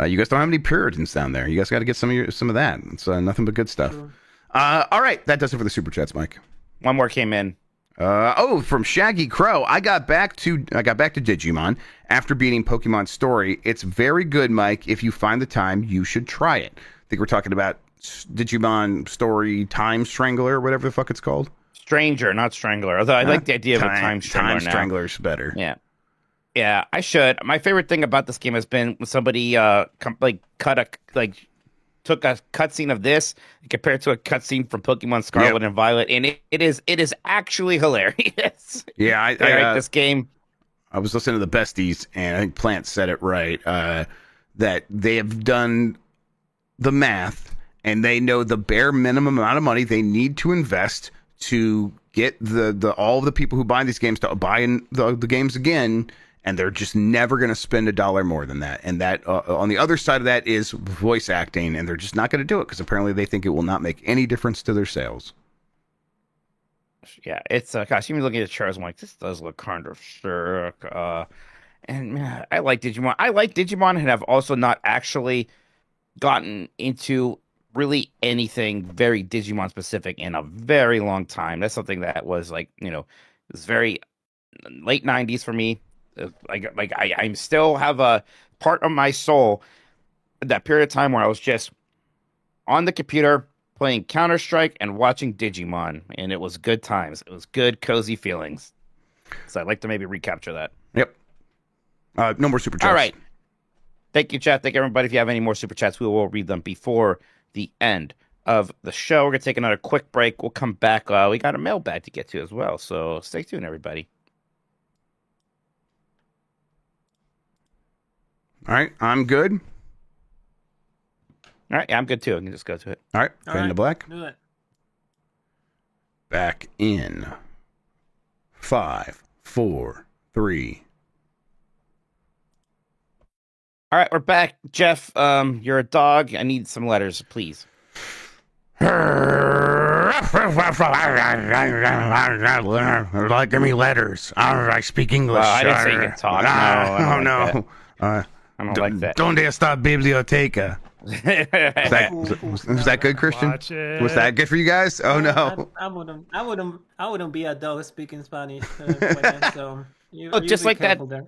You guys don't have any Puritans down there. You guys got to get some of that. It's nothing but good stuff. True. All right, that does it for the super chats, Mike. One more came in. From Shaggy Crow. I got back to Digimon after beating Pokemon Story. It's very good, Mike. If you find the time, you should try it. I think we're talking about Digimon Story Time Strangler, or whatever the fuck it's called. Stranger, not Strangler. Although I like the idea of a Time Strangler. Time Strangler's better. Yeah, I should. My favorite thing about this game has been when somebody took a cutscene of this compared to a cutscene from Pokemon Scarlet and Violet, and it is actually hilarious. Yeah, I like this game. I was listening to the Besties, and I think Plant said it right. That they have done the math, and they know the bare minimum amount of money they need to invest to get all the people who buy these games to buy in the games again. And they're just never going to spend $1 more than that. And that on the other side of that is voice acting, and they're just not going to do it because apparently they think it will not make any difference to their sales. Yeah, it's gosh, even looking at the trailers, I'm like, this does look kind of sick. And man, I like Digimon. And have also not actually gotten into really anything very Digimon specific in a very long time. That's something that was like, it was very late 90s for me. I still have a part of my soul that period of time where I was just on the computer playing Counter-Strike and watching Digimon, and it was good times. It was good, cozy feelings. So I'd like to maybe recapture that. Yep. No more super chats. All right. Thank you, chat. Thank you, everybody. If you have any more super chats, we will read them before the end of the show. We're going to take another quick break. We'll come back. We got a mailbag to get to as well, so stay tuned, everybody. All right, I'm good. All right, yeah, I'm good too. I can just go to it. All right, fade into black. Do it. Back in 5, 4, 3. All right, we're back. Jeff, you're a dog. I need some letters, please. All Like, give me letters. I speak English. I didn't say you could talk. No, I don't like that. Donde está biblioteca? Was that good, Christian? Watch it. Was that good for you guys? Oh no. I wouldn't be a dog speaking Spanish. So just like that. there.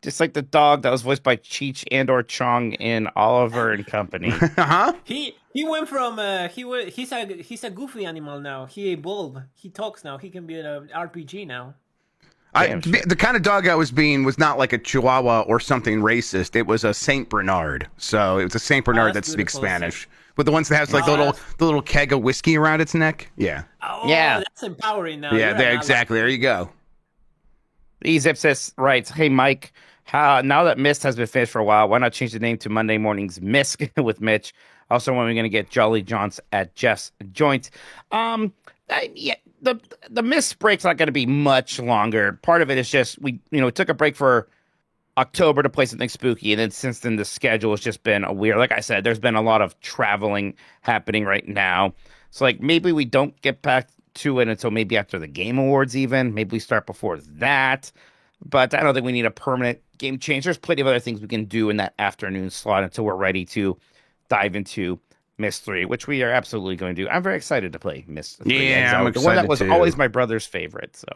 Just like the dog that was voiced by Cheech and/or Chong in Oliver and Company. Uh-huh. He went from he's a goofy animal now. He evolved. He talks now. He can be an RPG now. The kind of dog I was being was not like a Chihuahua or something racist. It was a Saint Bernard. So it was a Saint Bernard that speaks Spanish. But the ones that has like the little keg of whiskey around its neck. Yeah. Oh, yeah. That's empowering now. Yeah, exactly. There you go. Ezipsis writes, "Hey Mike, now that Mist has been finished for a while, why not change the name to Monday Morning's Misk with Mitch? Also, when we're going to get Jolly Johns at Jeff's joint. The Mist break's not going to be much longer. Part of it is just we took a break for October to play something spooky, and then since then the schedule has just been weird. Like I said, there's been a lot of traveling happening right now, so like maybe we don't get back to it until maybe after the Game Awards. Even maybe we start before that. But I don't think we need a permanent game change. There's plenty of other things we can do in that afternoon slot until we're ready to dive into Myst 3, which we are absolutely going to do. I'm very excited to play Myst 3. Yeah, I'm excited the one that was too. always my brother's favorite. So,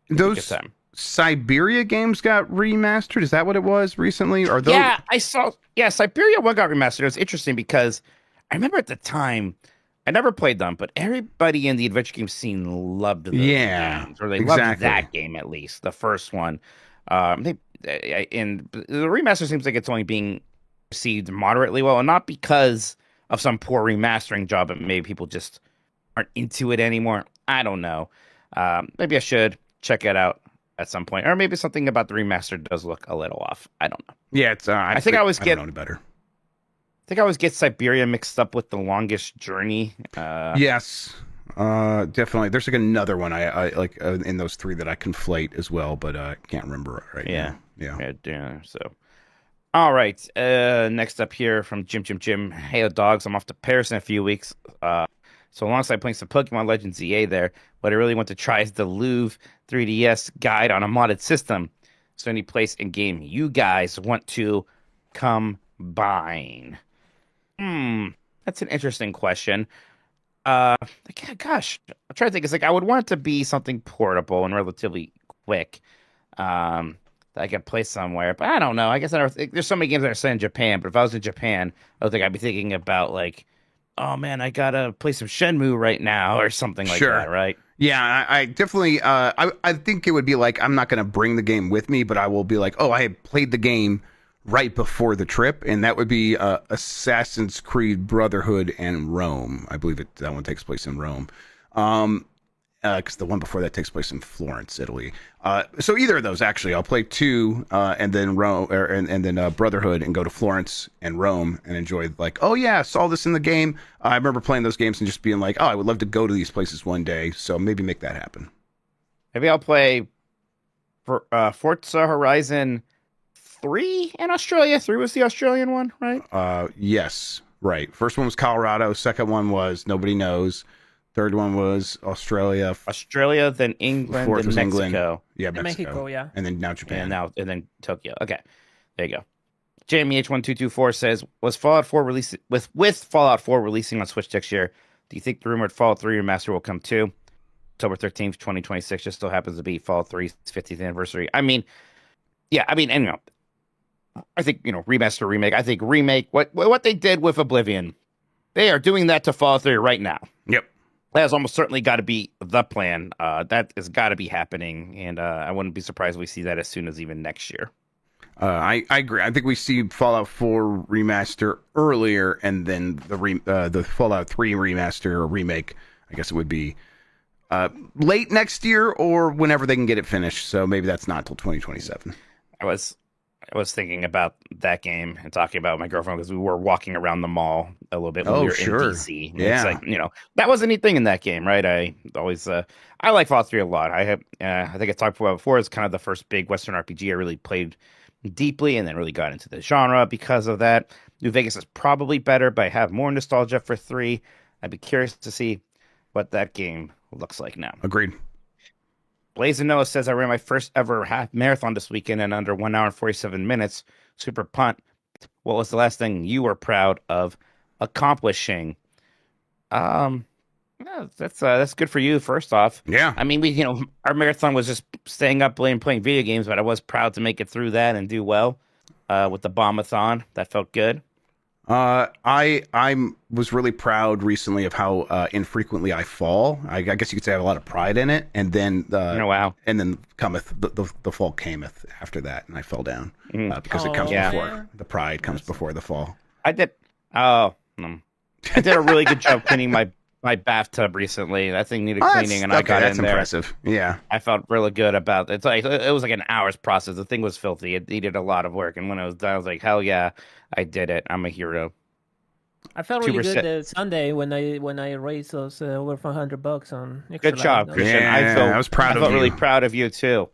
those Siberia games got remastered. Is that what it was recently? Or those? Yeah, I saw. Yeah, Siberia 1 got remastered. It was interesting because I remember at the time, I never played them, but everybody in the adventure game scene loved those games, or they loved that game at least, the first one. And the remaster seems like it's only being received moderately well, and not because of some poor remastering job, but maybe people just aren't into it anymore. I don't know. Maybe I should check it out at some point, or maybe something about the remaster does look a little off. I don't know. Yeah, it's. I think I always get Siberia mixed up with The Longest Journey. Yes, definitely. There's like another one I like in those 3 that I conflate as well, but I can't remember right now. Yeah. So, all right. Next up here from Jim. Hey, dogs. I'm off to Paris in a few weeks. So alongside playing some Pokemon Legends EA there, what I really want to try is the Louvre 3DS guide on a modded system. So any place in game you guys want to combine? That's an interesting question. Gosh, I'm trying to think. It's like I would want it to be something portable and relatively quick, that I could play somewhere. But I don't know. I guess there's so many games that are set in Japan. But if I was in Japan, I don't think I'd be thinking about like, oh man, I gotta play some Shenmue right now or something like that, right? Yeah, I definitely. I think it would be like I'm not going to bring the game with me, but I will be like, oh, I had played the game right before the trip, and that would be Assassin's Creed Brotherhood and Rome. I believe that one takes place in Rome, because the one before that takes place in Florence, Italy. So either of those, actually, I'll play 2, and then Rome, and then Brotherhood, and go to Florence and Rome and enjoy. Like, oh yeah, saw this in the game. I remember playing those games and just being like, oh, I would love to go to these places one day. So maybe make that happen. Maybe I'll play Forza Horizon 3 in Australia. 3 was the Australian one, right? Yes, right. First one was Colorado. Second one was nobody knows. Third one was Australia. Then England, Fourth was Mexico. England. Yeah, Mexico, yeah. And then now Japan. And then Tokyo. Okay, there you go. Jamie H1224 says, was Fallout 4 released with Fallout 4 releasing on Switch next year? Do you think the rumored Fallout 3 remaster will come too? October 13th, 2026 just so happens to be Fallout 3's 50th anniversary. I think, remaster, remake. I think remake, what they did with Oblivion, they are doing that to Fallout 3 right now. Yep. That has almost certainly got to be the plan. That has got to be happening, and I wouldn't be surprised if we see that as soon as even next year. I agree. I think we see Fallout 4 remaster earlier, and then the Fallout 3 remaster or remake, I guess it would be late next year or whenever they can get it finished. So maybe that's not until 2027. I was thinking about that game and talking about my girlfriend because we were walking around the mall a little bit when we were in DC. Yeah. It's like, that was a neat thing in that game, right? I always, I like Fallout 3 a lot. I think I talked about before, it's kind of the first big Western RPG I really played deeply and then really got into the genre because of that. New Vegas is probably better, but I have more nostalgia for 3. I'd be curious to see what that game looks like now. Agreed. Blaze Noah says, I ran my first ever half marathon this weekend in under 1 hour and 47 minutes. Super punt. What was the last thing you were proud of accomplishing? Yeah, that's good for you, first off. Yeah. I mean, our marathon was just staying up late and playing video games, but I was proud to make it through that and do well with the bombathon. That felt good. I was really proud recently of how infrequently I fall. I guess you could say I have a lot of pride in it, and then wow. and then cometh the fall cameth after that, and I fell down because it comes yeah. before the pride comes before the fall. I did. I did a really good job cleaning my bathtub recently. That thing needed cleaning, and I got in there. That's impressive. Yeah, I felt really good about it. It's like it was like an hour's process. The thing was filthy. It needed a lot of work, and when it was done, I was like, "Hell yeah, I did it! I'm a hero." I felt really 2%. good Sunday when I raised those over $400 on. Good job, Christian. Yeah, I was proud of you. I felt really proud of you too.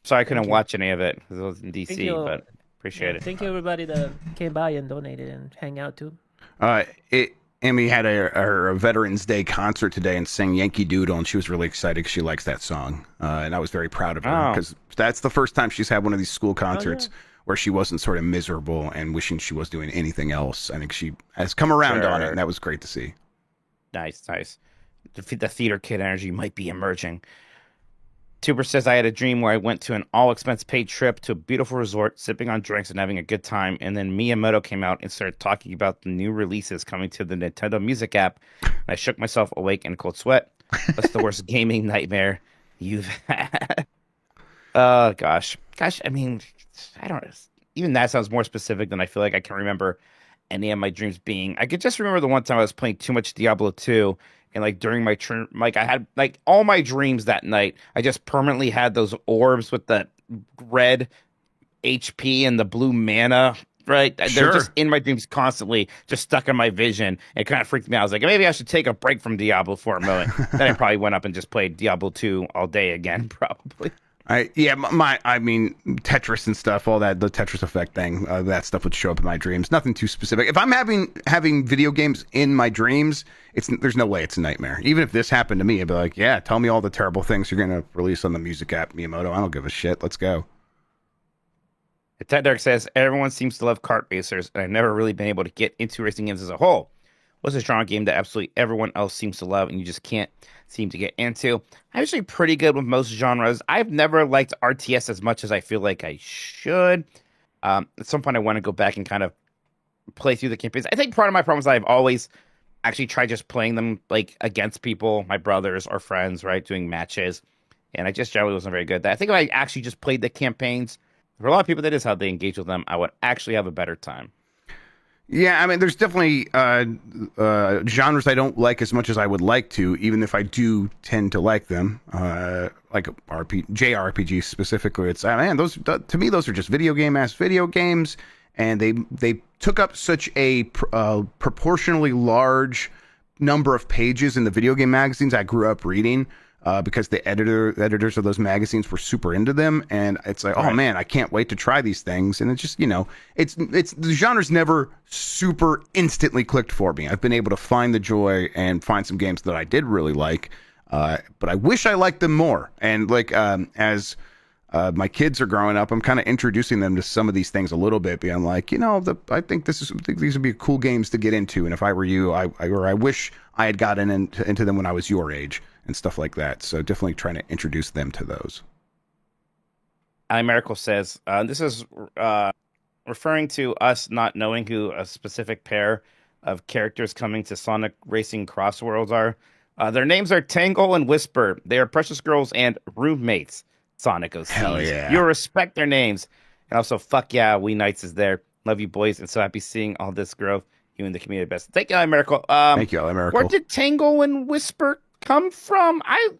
Sorry I couldn't watch any of it because I was in DC, but appreciate it. Thank you everybody that came by and donated and hang out too. Amy had a Veterans Day concert today and sang Yankee Doodle, and she was really excited because she likes that song. And I was very proud of her because that's the first time she's had one of these school concerts where she wasn't sort of miserable and wishing she was doing anything else. I think she has come around on it, and that was great to see. Nice. The theater kid energy might be emerging. Tuber says, I had a dream where I went to an all-expense-paid trip to a beautiful resort, sipping on drinks and having a good time, and then Miyamoto came out and started talking about the new releases coming to the Nintendo Music app, and I shook myself awake in a cold sweat. That's the worst gaming nightmare you've had. Gosh, I mean, I don't know. Even that sounds more specific than I feel like I can remember any of my dreams being. I could just remember the one time I was playing too much Diablo 2, and like during my I had like all my dreams that night. I just permanently had those orbs with the red HP and the blue mana. Right, they're just in my dreams constantly, just stuck in my vision. It kind of freaked me out. I was like, maybe I should take a break from Diablo for a moment. Then I probably went up and just played Diablo 2 all day again, probably. I mean, Tetris and stuff, all that, the Tetris effect thing, that stuff would show up in my dreams. Nothing too specific. If I'm having video games in my dreams, there's no way it's a nightmare. Even if this happened to me, I'd be like, yeah, tell me all the terrible things you're going to release on the music app, Miyamoto. I don't give a shit. Let's go. Ted Dark says, everyone seems to love kart racers, and I've never really been able to get into racing games as a whole. What's a genre game that absolutely everyone else seems to love and you just can't seem to get into? I'm actually pretty good with most genres. I've never liked RTS as much as I feel like I should. At some point, I want to go back and kind of play through the campaigns. I think part of my problem is I've always actually tried just playing them like against people, my brothers or friends, right, doing matches. And I just generally wasn't very good at that. I think if I actually just played the campaigns, for a lot of people, that is how they engage with them. I would actually have a better time. Yeah, I mean, there's definitely genres I don't like as much as I would like to, even if I do tend to like them. Like JRPGs specifically. It's those to me those are just video games, and they took up such a proportionally large number of pages in the video game magazines I grew up reading. Because the editors of those magazines were super into them, and it's like, oh man, I can't wait to try these things. And it's just, it's the genre's never super instantly clicked for me. I've been able to find the joy and find some games that I did really like, but I wish I liked them more. And like as my kids are growing up, I'm kind of introducing them to some of these things a little bit, being like, I think these would be cool games to get into. And if I were you, I wish I had gotten into them when I was your age. And stuff like that. So definitely trying to introduce them to those. Ali Miracle says, this is referring to us not knowing who a specific pair of characters coming to Sonic Racing Cross Worlds are. Their names are Tangle and Whisper. They are precious girls and roommates. Sonic OCs. Hell yeah. You'll respect their names. And also, fuck yeah, We Knights is there. Love you, boys. And so happy seeing all this growth. You and the community best. Thank you, Ali Miracle. Thank you, Ali Miracle. Where did Tangle and Whisper come from? I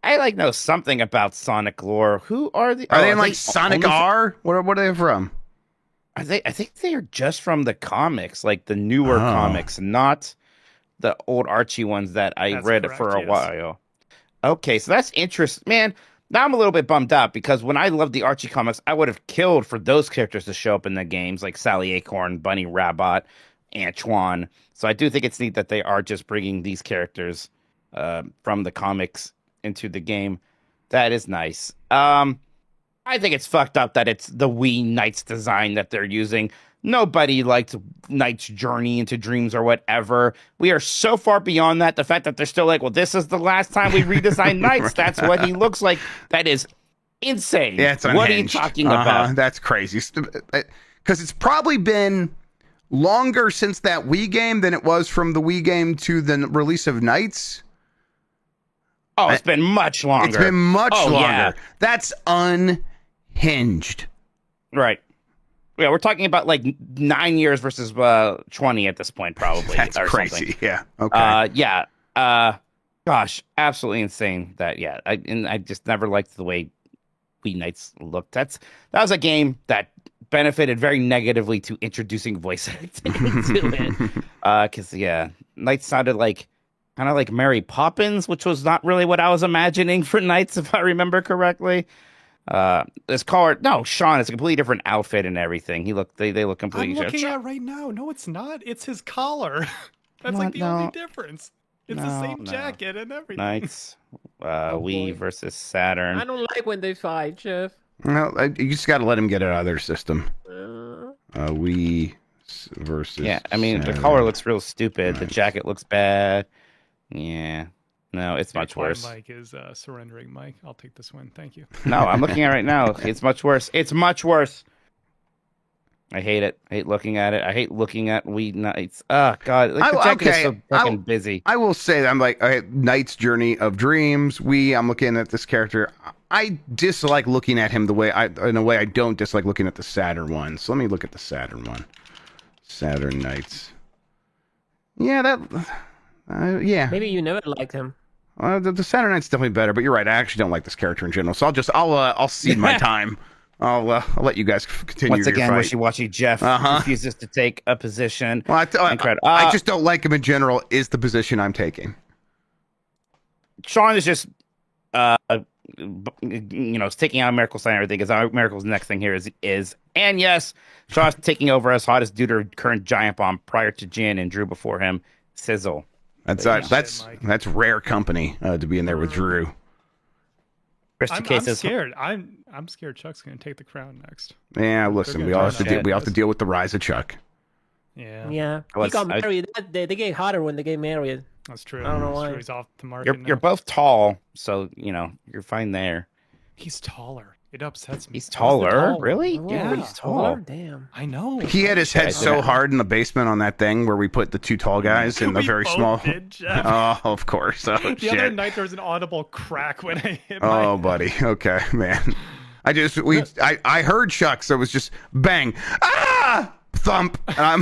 like know something about Sonic lore. Who are the? Are they in like Sonic R? What are they from? I think they are just from the comics, like the newer comics, not the old Archie ones that I read for a while. Okay, so that's interesting, man. Now I'm a little bit bummed out because when I loved the Archie comics, I would have killed for those characters to show up in the games, like Sally Acorn, Bunny Rabbit, Antoine. So I do think it's neat that they are just bringing these characters from the comics into the game. That is nice. I think it's fucked up that it's the Wii Knight's design that they're using. Nobody liked Knight's journey into dreams or whatever. We are so far beyond that. The fact that they're still like, well, this is the last time we redesign Knights. That's what he looks like. That is insane. Yeah, it's what are you unhinged. talking about? That's crazy. Because it's probably been longer since that Wii game than it was from the Wii game to the release of Knights. Oh, it's been much longer. It's been much longer. Yeah. That's unhinged. Right. Yeah, we're talking about like 9 years versus 20 at this point, probably. That's or crazy. Something. Yeah. Okay. Yeah. Gosh, absolutely insane. That I just never liked the way Wii Knights looked. That was a game that benefited very negatively to introducing voice acting to it. Because Knights sounded like kind of like Mary Poppins, which was not really what I was imagining for Knights, if I remember correctly. This color, no, Sean, it's a completely different outfit and everything. They look completely. I'm looking at right now. No, it's not. It's his collar. That's like the only difference. It's the same jacket and everything. Knights, Wii versus Saturn. I don't like when they fight, Jeff. Well, you just got to let him get it out of their system. Wii versus. Yeah, I mean Saturn. the color looks real stupid. The jacket looks bad. Yeah. No, it's much worse. Mike is surrendering. Mike, I'll take this win. Thank you. No, I'm looking at it right now. It's much worse. It's much worse. I hate it. I hate looking at it. I hate looking at Wii Knights. Oh God, like, the jacket is so fucking busy. I will say that I'm like, Knight's Journey of Dreams. I'm looking at this character. I dislike looking at him in a way I don't dislike looking at the Saturn one. So let me look at the Saturn one. Saturn Knights. Yeah, yeah. Maybe you never liked him. The Saturn Knight's definitely better, but you're right. I actually don't like this character in general. So I'll cede my time. I'll let you guys continue. Once again, your fight. wishy-washy Jeff refuses to take a position. Well, I just don't like him in general. Is the position I'm taking? Sean is just, taking out Miracle Sign and everything. Because Miracle's next thing here is, and yes, Sean's taking over as hottest due to current Giant Bomb prior to Jin and Drew before him. Sizzle. That's rare company to be in there with Drew. I'm scared. I'm scared Chuck's gonna take the crown next. Yeah, listen, we all have to deal with the rise of Chuck. Yeah. Yeah. He got married. They get hotter when they get married. That's true. I don't know why. True. He's off the market. You're both tall, so you're fine there. He's taller. It upsets me. He's taller? Whoa. Really? Oh, Yeah, he's tall. Damn. I know. He had his head so hard in the basement on that thing where we put the two tall guys in the very small. Did, Jeff. Oh, of course. Oh, the shit. other night there was an audible crack when I hit. Oh, buddy. Okay, man. I heard Chuck, so it was just bang, thump, and I'm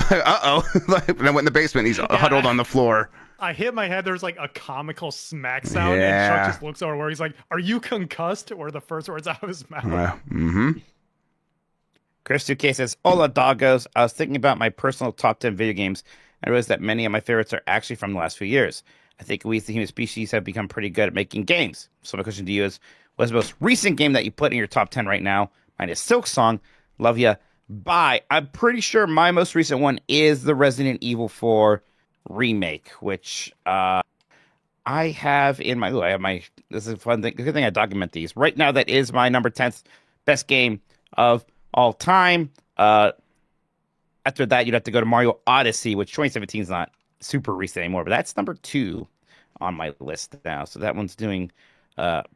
like, and I went in the basement. He's huddled on the floor. I hit my head. There's like a comical smack sound, and Chuck just looks over where he's like, "Are you concussed?" Or the first words out of his mouth. Chris 2K says, "Hola, doggos. I was thinking about my personal top 10 video games, and I realized that many of my favorites are actually from the last few years. I think we as the human species have become pretty good at making games. So my question to you is, what's the most recent game that you put in your top 10 right now? Mine is Silk Song. Love ya. Bye." I'm pretty sure my most recent one is the Resident Evil 4 remake, which I have in my. This is a fun thing. Good thing I document these right now. That is my number 10th best game of all time. After that, you'd have to go to Mario Odyssey, which 2017 is not super recent anymore, but that's number 2 on my list now. So that one's doing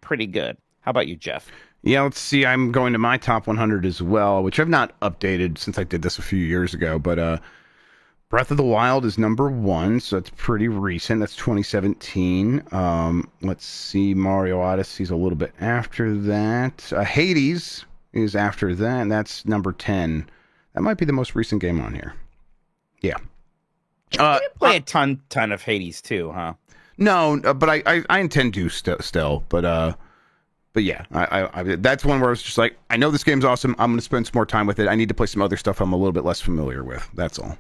pretty good. How about you, Jeff? Yeah, let's see. I'm going to my top 100 as well, which I've not updated since I did this a few years ago, but Breath of the Wild is number 1, so that's pretty recent. That's 2017. Let's see. Mario Odyssey's a little bit after that. Hades is after that, and that's number 10. That might be the most recent game on here. Yeah. You play a ton of Hades too, huh? No, but I intend to still. But yeah, I that's one where I was just like, I know this game's awesome. I'm going to spend some more time with it. I need to play some other stuff I'm a little bit less familiar with. That's all.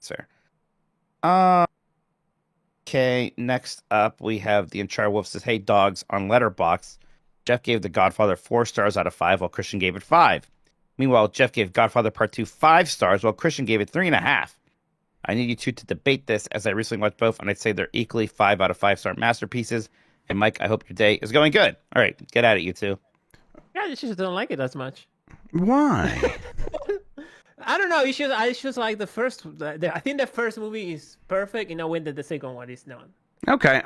Sir. Okay, next up we have the Uncharted Wolf says, "Hey dogs," on Letterboxd. Jeff gave The Godfather 4 stars out of 5, while Christian gave it 5. Meanwhile, Jeff gave Godfather Part 2 5 stars, while Christian gave it 3.5. I need you two to debate this, as I recently watched both, and I'd say they're equally 5 out of 5-star masterpieces. And Mike, I hope your day is going good. All right, get at it, you two. Yeah, you just don't like it as much. Why? I don't know. I just like the first. I think the first movie is perfect in a way that the second one is not. Okay.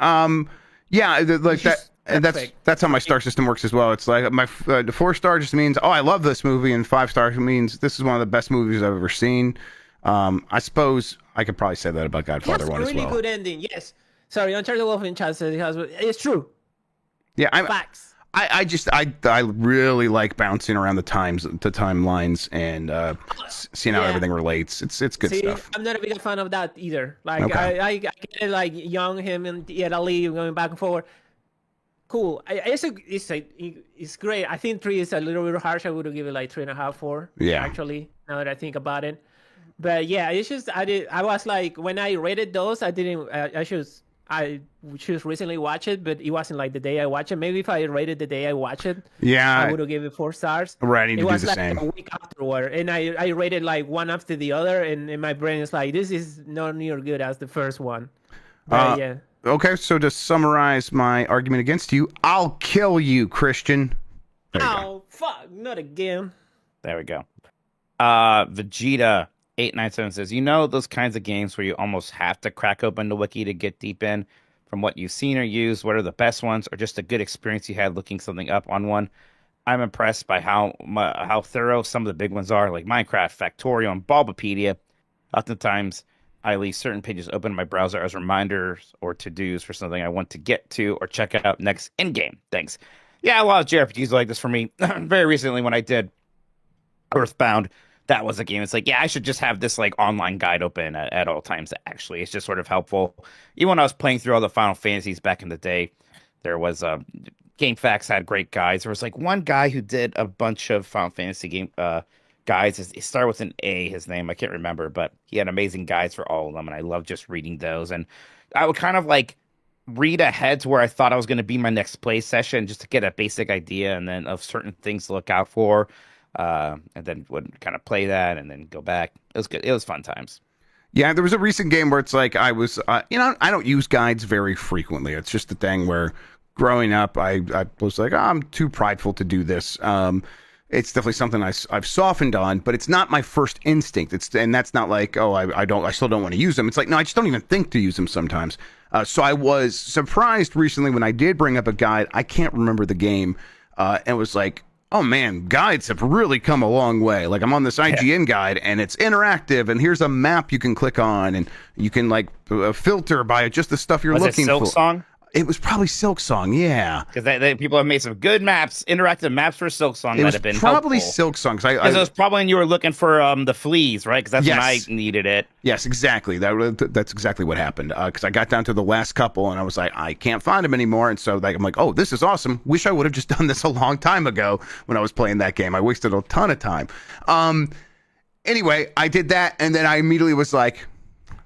Yeah, like It's that. just That's how my star system works as well. It's like the 4-star just means, oh, I love this movie, and 5-star means this is one of the best movies I've ever seen. I suppose I could probably say that about Godfather It has 1 a as really well. good ending. Yes. Sorry, Uncharted Wolf in chat says it's true. Yeah, Facts. I really like bouncing around the timelines and seeing how Yeah. everything relates. It's good See, stuff. I'm not a big fan of that either. Like Okay. I get it, like young him and Italy going back and forth. Cool. It's great. I think 3 is a little bit harsh. I would give it like 3.5, 4. Yeah. Actually, now that I think about it. But yeah, it's just I was like when I rated those, I didn't. I just recently watch it, but it wasn't like the day I watched it. Maybe if I rated the day I watched it, Yeah, I would have given it 4 stars. right. I need It to do was the like same. a week afterward, and I rated like one after the other, and in my brain it's like this is not near good as the first one. But yeah, Okay, so to summarize my argument against you, I'll kill you, Christian. There you go. oh fuck, not again. There we go. Vegeta897 says, those kinds of games where you almost have to crack open the wiki to get deep in from what you've seen or used, what are the best ones, or just a good experience you had looking something up on one. I'm impressed by how thorough some of the big ones are, like Minecraft, Factorio, and Bulbapedia. Oftentimes, I leave certain pages open in my browser as reminders or to-dos for something I want to get to or check out next in-game. Thanks. Yeah, a lot of JRPGs are like this for me. Very recently when I did Earthbound, that was a game. It's like, yeah, I should just have this like online guide open at all times. Actually, it's just sort of helpful. Even when I was playing through all the Final Fantasies back in the day, there was GameFAQs had great guides. There was like one guy who did a bunch of Final Fantasy game guides. It started with an A, his name I can't remember, but he had amazing guides for all of them, and I love just reading those. And I would kind of like read ahead to where I thought I was going to be my next play session, just to get a basic idea, and then of certain things to look out for. And then would kind of play that and then go back. It was good. It was fun times. Yeah, there was a recent game where it's like I was, I don't use guides very frequently. It's just the thing where growing up, I was like, oh, I'm too prideful to do this. It's definitely something I've softened on, but it's not my first instinct. And that's not like, oh, I still don't want to use them. It's like, no, I just don't even think to use them sometimes. So I was surprised recently when I did bring up a guide. I can't remember the game, and it was like, oh man, guides have really come a long way. Like I'm on this IGN guide and it's interactive, and here's a map you can click on, and you can like filter by just the stuff you're looking for. Was it Silksong? It was probably Silksong, yeah. Because people have made some good maps, interactive maps for Silksong It that was have been probably helpful. Silksong. Because it was probably when you were looking for the fleas, right? Because that's when I Yes. needed it. Yes, exactly. That's exactly what happened. Because I got down to the last couple, and I was like, I can't find them anymore. And so I'm like, oh, this is awesome. Wish I would have just done this a long time ago when I was playing that game. I wasted a ton of time. Anyway, I did that, and then I immediately was like,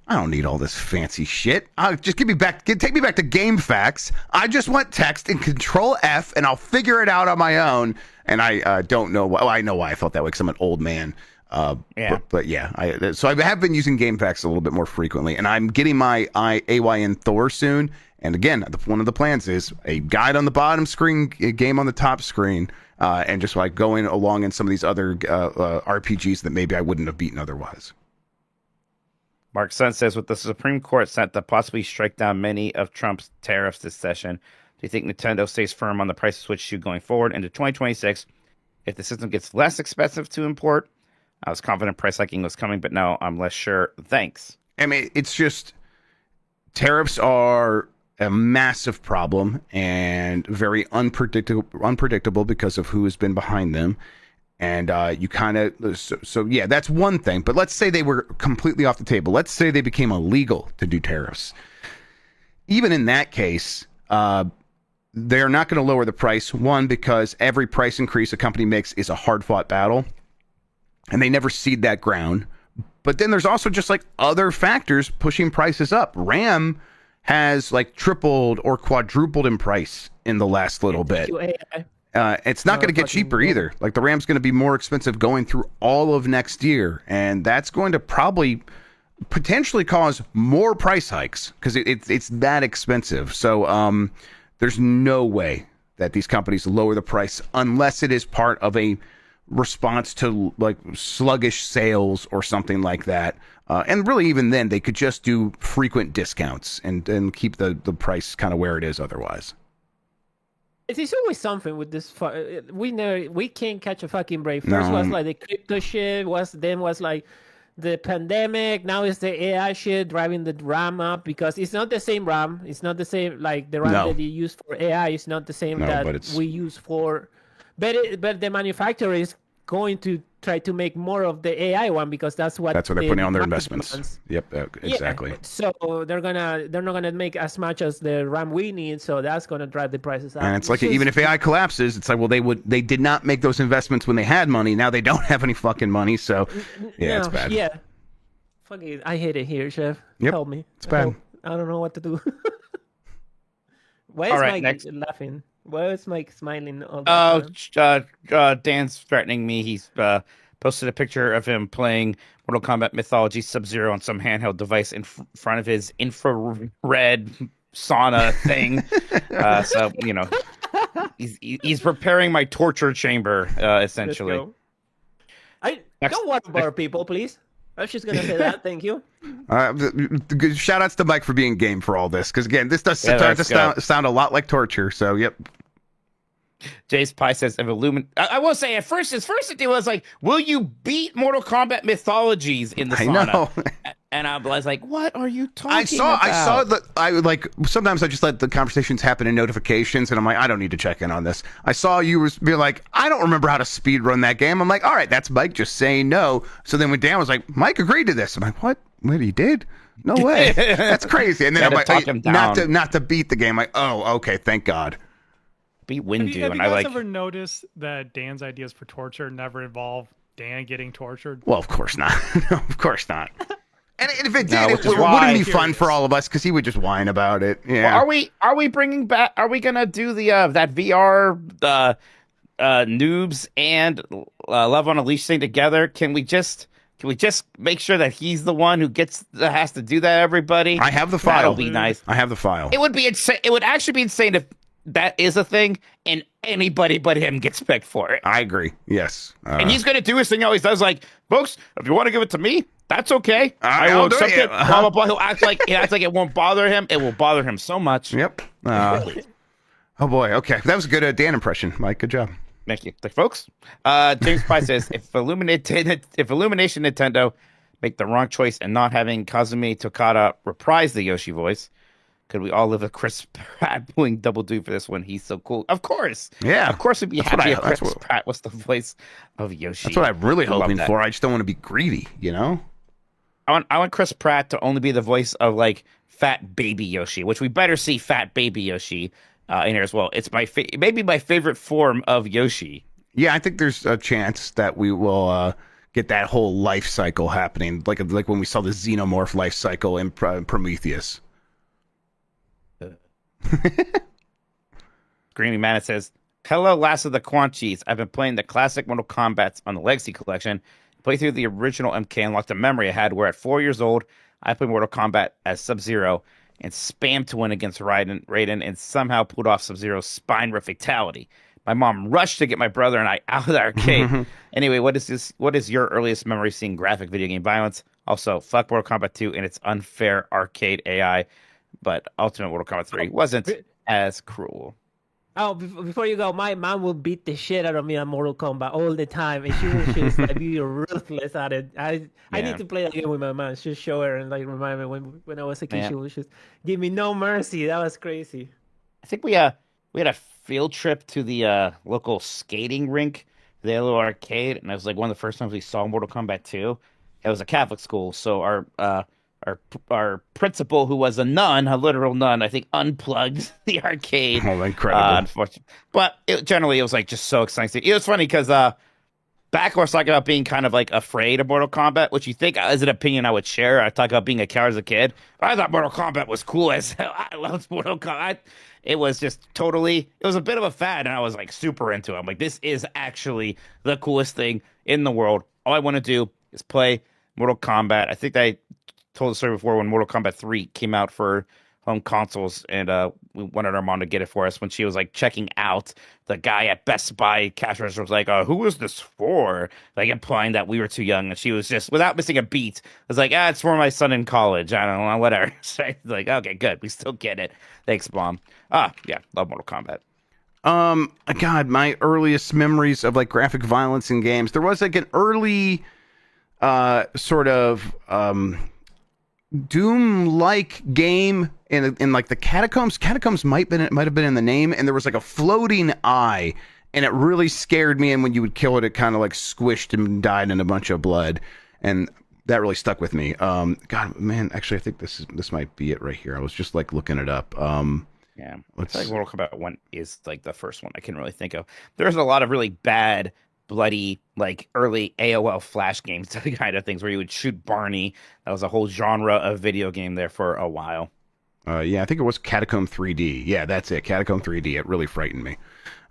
I don't need all this fancy shit. Just take me back to GameFAQs. I just want text and Control F, and I'll figure it out on my own. And I don't know why. Oh, I know why I felt that way, because I'm an old man. Yeah. But yeah, so I have been using GameFAQs a little bit more frequently, and I'm getting my AYN Thor soon. And again, one of the plans is a guide on the bottom screen, a game on the top screen, and just like going along in some of these other RPGs that maybe I wouldn't have beaten otherwise. Mark Sun says, with the Supreme Court set to possibly strike down many of Trump's tariffs this session, do you think Nintendo stays firm on the price of Switch 2 going forward into 2026? If the system gets less expensive to import, I was confident price hiking was coming, but now I'm less sure. Thanks. I mean, it's just tariffs are a massive problem and very unpredictable because of who has been behind them. And you kind of, so yeah, that's one thing. But let's say they were completely off the table. Let's say they became illegal to do tariffs. Even in that case, they're not going to lower the price. One, because every price increase a company makes is a hard-fought battle, and they never cede that ground. But then there's also just like other factors pushing prices up. RAM has like tripled or quadrupled in price in the last little bit. It's not going to get cheaper either. Like the RAM's going to be more expensive going through all of next year, and that's going to probably potentially cause more price hikes because it's that expensive. So there's no way that these companies lower the price unless it is part of a response to like sluggish sales or something like that. And really, even then, they could just do frequent discounts and keep the price kind of where it is otherwise. It's always something with this. We can't catch a fucking break. First was like the crypto shit. Was like the pandemic. Now it's the AI shit driving the RAM up because it's not the same RAM. It's not the same like the RAM that you use for AI. It's not the same that we use for. But the manufacturer is going to try to make more of the AI one because that's what they're putting on their investments. Wants. Yep, exactly. Yeah, so they're not gonna make as much as the RAM we need, so that's gonna drive the prices up. And it's like even if AI collapses, it's like well they did not make those investments when they had money. Now they don't have any fucking money, so it's bad. Yeah, fuck it, I hate it here, Chef. Yep. Help me. It's bad. I don't know what to do. Why is Mike laughing? Why is Mike smiling all the time? Dan's threatening me. He's posted a picture of him playing Mortal Kombat Mythology Sub-Zero on some handheld device in front of his infrared sauna thing. So you know, he's preparing my torture chamber essentially. Don't water bar people, please. I was just gonna say that. Thank you. Shout outs to Mike for being game for all this, because again, this does start to sound a lot like torture. So yep. Jace Pie says, I will say, at first, his first idea was like, will you beat Mortal Kombat Mythologies in the sauna? I know. And I was like, what are you talking about? I saw that. I like, sometimes I just let the conversations happen in notifications, and I'm like, I don't need to check in on this. I saw you be like, I don't remember how to speed run that game. I'm like, all right, that's Mike just saying no. So then when Dan was like, Mike agreed to this, I'm like, what? What he did? No way. That's crazy. And then I'm like, not to beat the game. Like, oh, okay, thank God. Beat Windu, have you and guys ever noticed that Dan's ideas for torture never involve Dan getting tortured? Well, of course not. No, of course not. And if it did, it wouldn't be fun for all of us because he would just whine about it. Yeah. Well, are we bringing back? Are we gonna do the that VR noobs and Love on a Leash thing together? Can we just make sure that he's the one who has to do that? Everybody, I have the file. That'll be nice. I have the file. It would be insane. It would actually be insane if that is a thing and anybody but him gets picked for it. I agree. Yes. And he's going to do his thing he always does, like, folks, if you want to give it to me, that's okay. I will accept it. Blah, blah, blah. He'll act like it won't bother him. It will bother him so much. Yep. Oh, boy. Okay. That was a good Dan impression, Mike. Good job. Thank you. Like, folks, James Pye says, if Illumination Nintendo make the wrong choice and not having Kazumi Tokata reprise the Yoshi voice, could we all live with Chris Pratt doing double duty for this one? He's so cool. Of course. Yeah. Of course we'd be happy if Chris Pratt was the voice of Yoshi. That's what I'm really hoping for. I just don't want to be greedy, you know? I want Chris Pratt to only be the voice of, like, Fat Baby Yoshi, which we better see Fat Baby Yoshi in here as well. It's maybe my favorite form of Yoshi. Yeah, I think there's a chance that we will get that whole life cycle happening, like when we saw the Xenomorph life cycle in Prometheus. Screaming Man says, hello, last of the Quanchis. I've been playing the classic Mortal Kombat on the Legacy Collection. Played through the original MK, unlocked a memory I had where at 4 years old, I played Mortal Kombat as Sub-Zero and spammed to win against Raiden and somehow pulled off Sub-Zero's spine rip fatality. My mom rushed to get my brother and I out of the arcade. Anyway, what is your earliest memory seeing graphic video game violence? Also, fuck Mortal Kombat 2 and its unfair arcade AI. But Ultimate Mortal Kombat 3 wasn't as cruel. Oh, before you go, my mom will beat the shit out of me on Mortal Kombat all the time, and she will just like be ruthless at it. I need to play that game with my mom. Just show her and like remind me when I was a kid, she would just give me no mercy. That was crazy. I think we had a field trip to the local skating rink, the little arcade, and it was like one of the first times we saw Mortal Kombat 2. It was a Catholic school, so our principal, who was a literal nun, I think, unplugged the arcade. Oh, incredible! Unfortunately, but generally it was like just so exciting. It was funny because back when I was talking about being kind of like afraid of Mortal Kombat, which you think is an opinion I would share. I talk about being a coward as a kid. I thought Mortal Kombat was cool as hell. I loved Mortal Kombat. It was just it was a bit of a fad, and I was like super into it. I'm like, this is actually the coolest thing in the world. All I want to do is play Mortal Kombat. I think told the story before when Mortal Kombat 3 came out for home consoles, and we wanted our mom to get it for us. When she was like checking out, the guy at Best Buy cash register was like, "Who is this for?" Like implying that we were too young, and she was just, without missing a beat, was like, "It's for my son in college. I don't know, whatever." So I was like, "Okay, good, we still get it. Thanks, mom." Yeah, love Mortal Kombat. God, my earliest memories of like graphic violence in games. There was like an early, sort of Doom-like game in like the catacombs. Catacombs might have been in the name, and there was like a floating eye, and it really scared me. And when you would kill it, it kind of like squished and died in a bunch of blood, and that really stuck with me. God, man, actually, I think this might be it right here. I was just like looking it up. Yeah, I Let's feel like Mortal Kombat 1 is like the first one I can really think of. There's a lot of really bad, bloody, like early AOL Flash games kind of things where you would shoot Barney. That was a whole genre of video game there for a while. Yeah, I think it was Catacomb 3D. Yeah, that's it. Catacomb 3D. It really frightened me.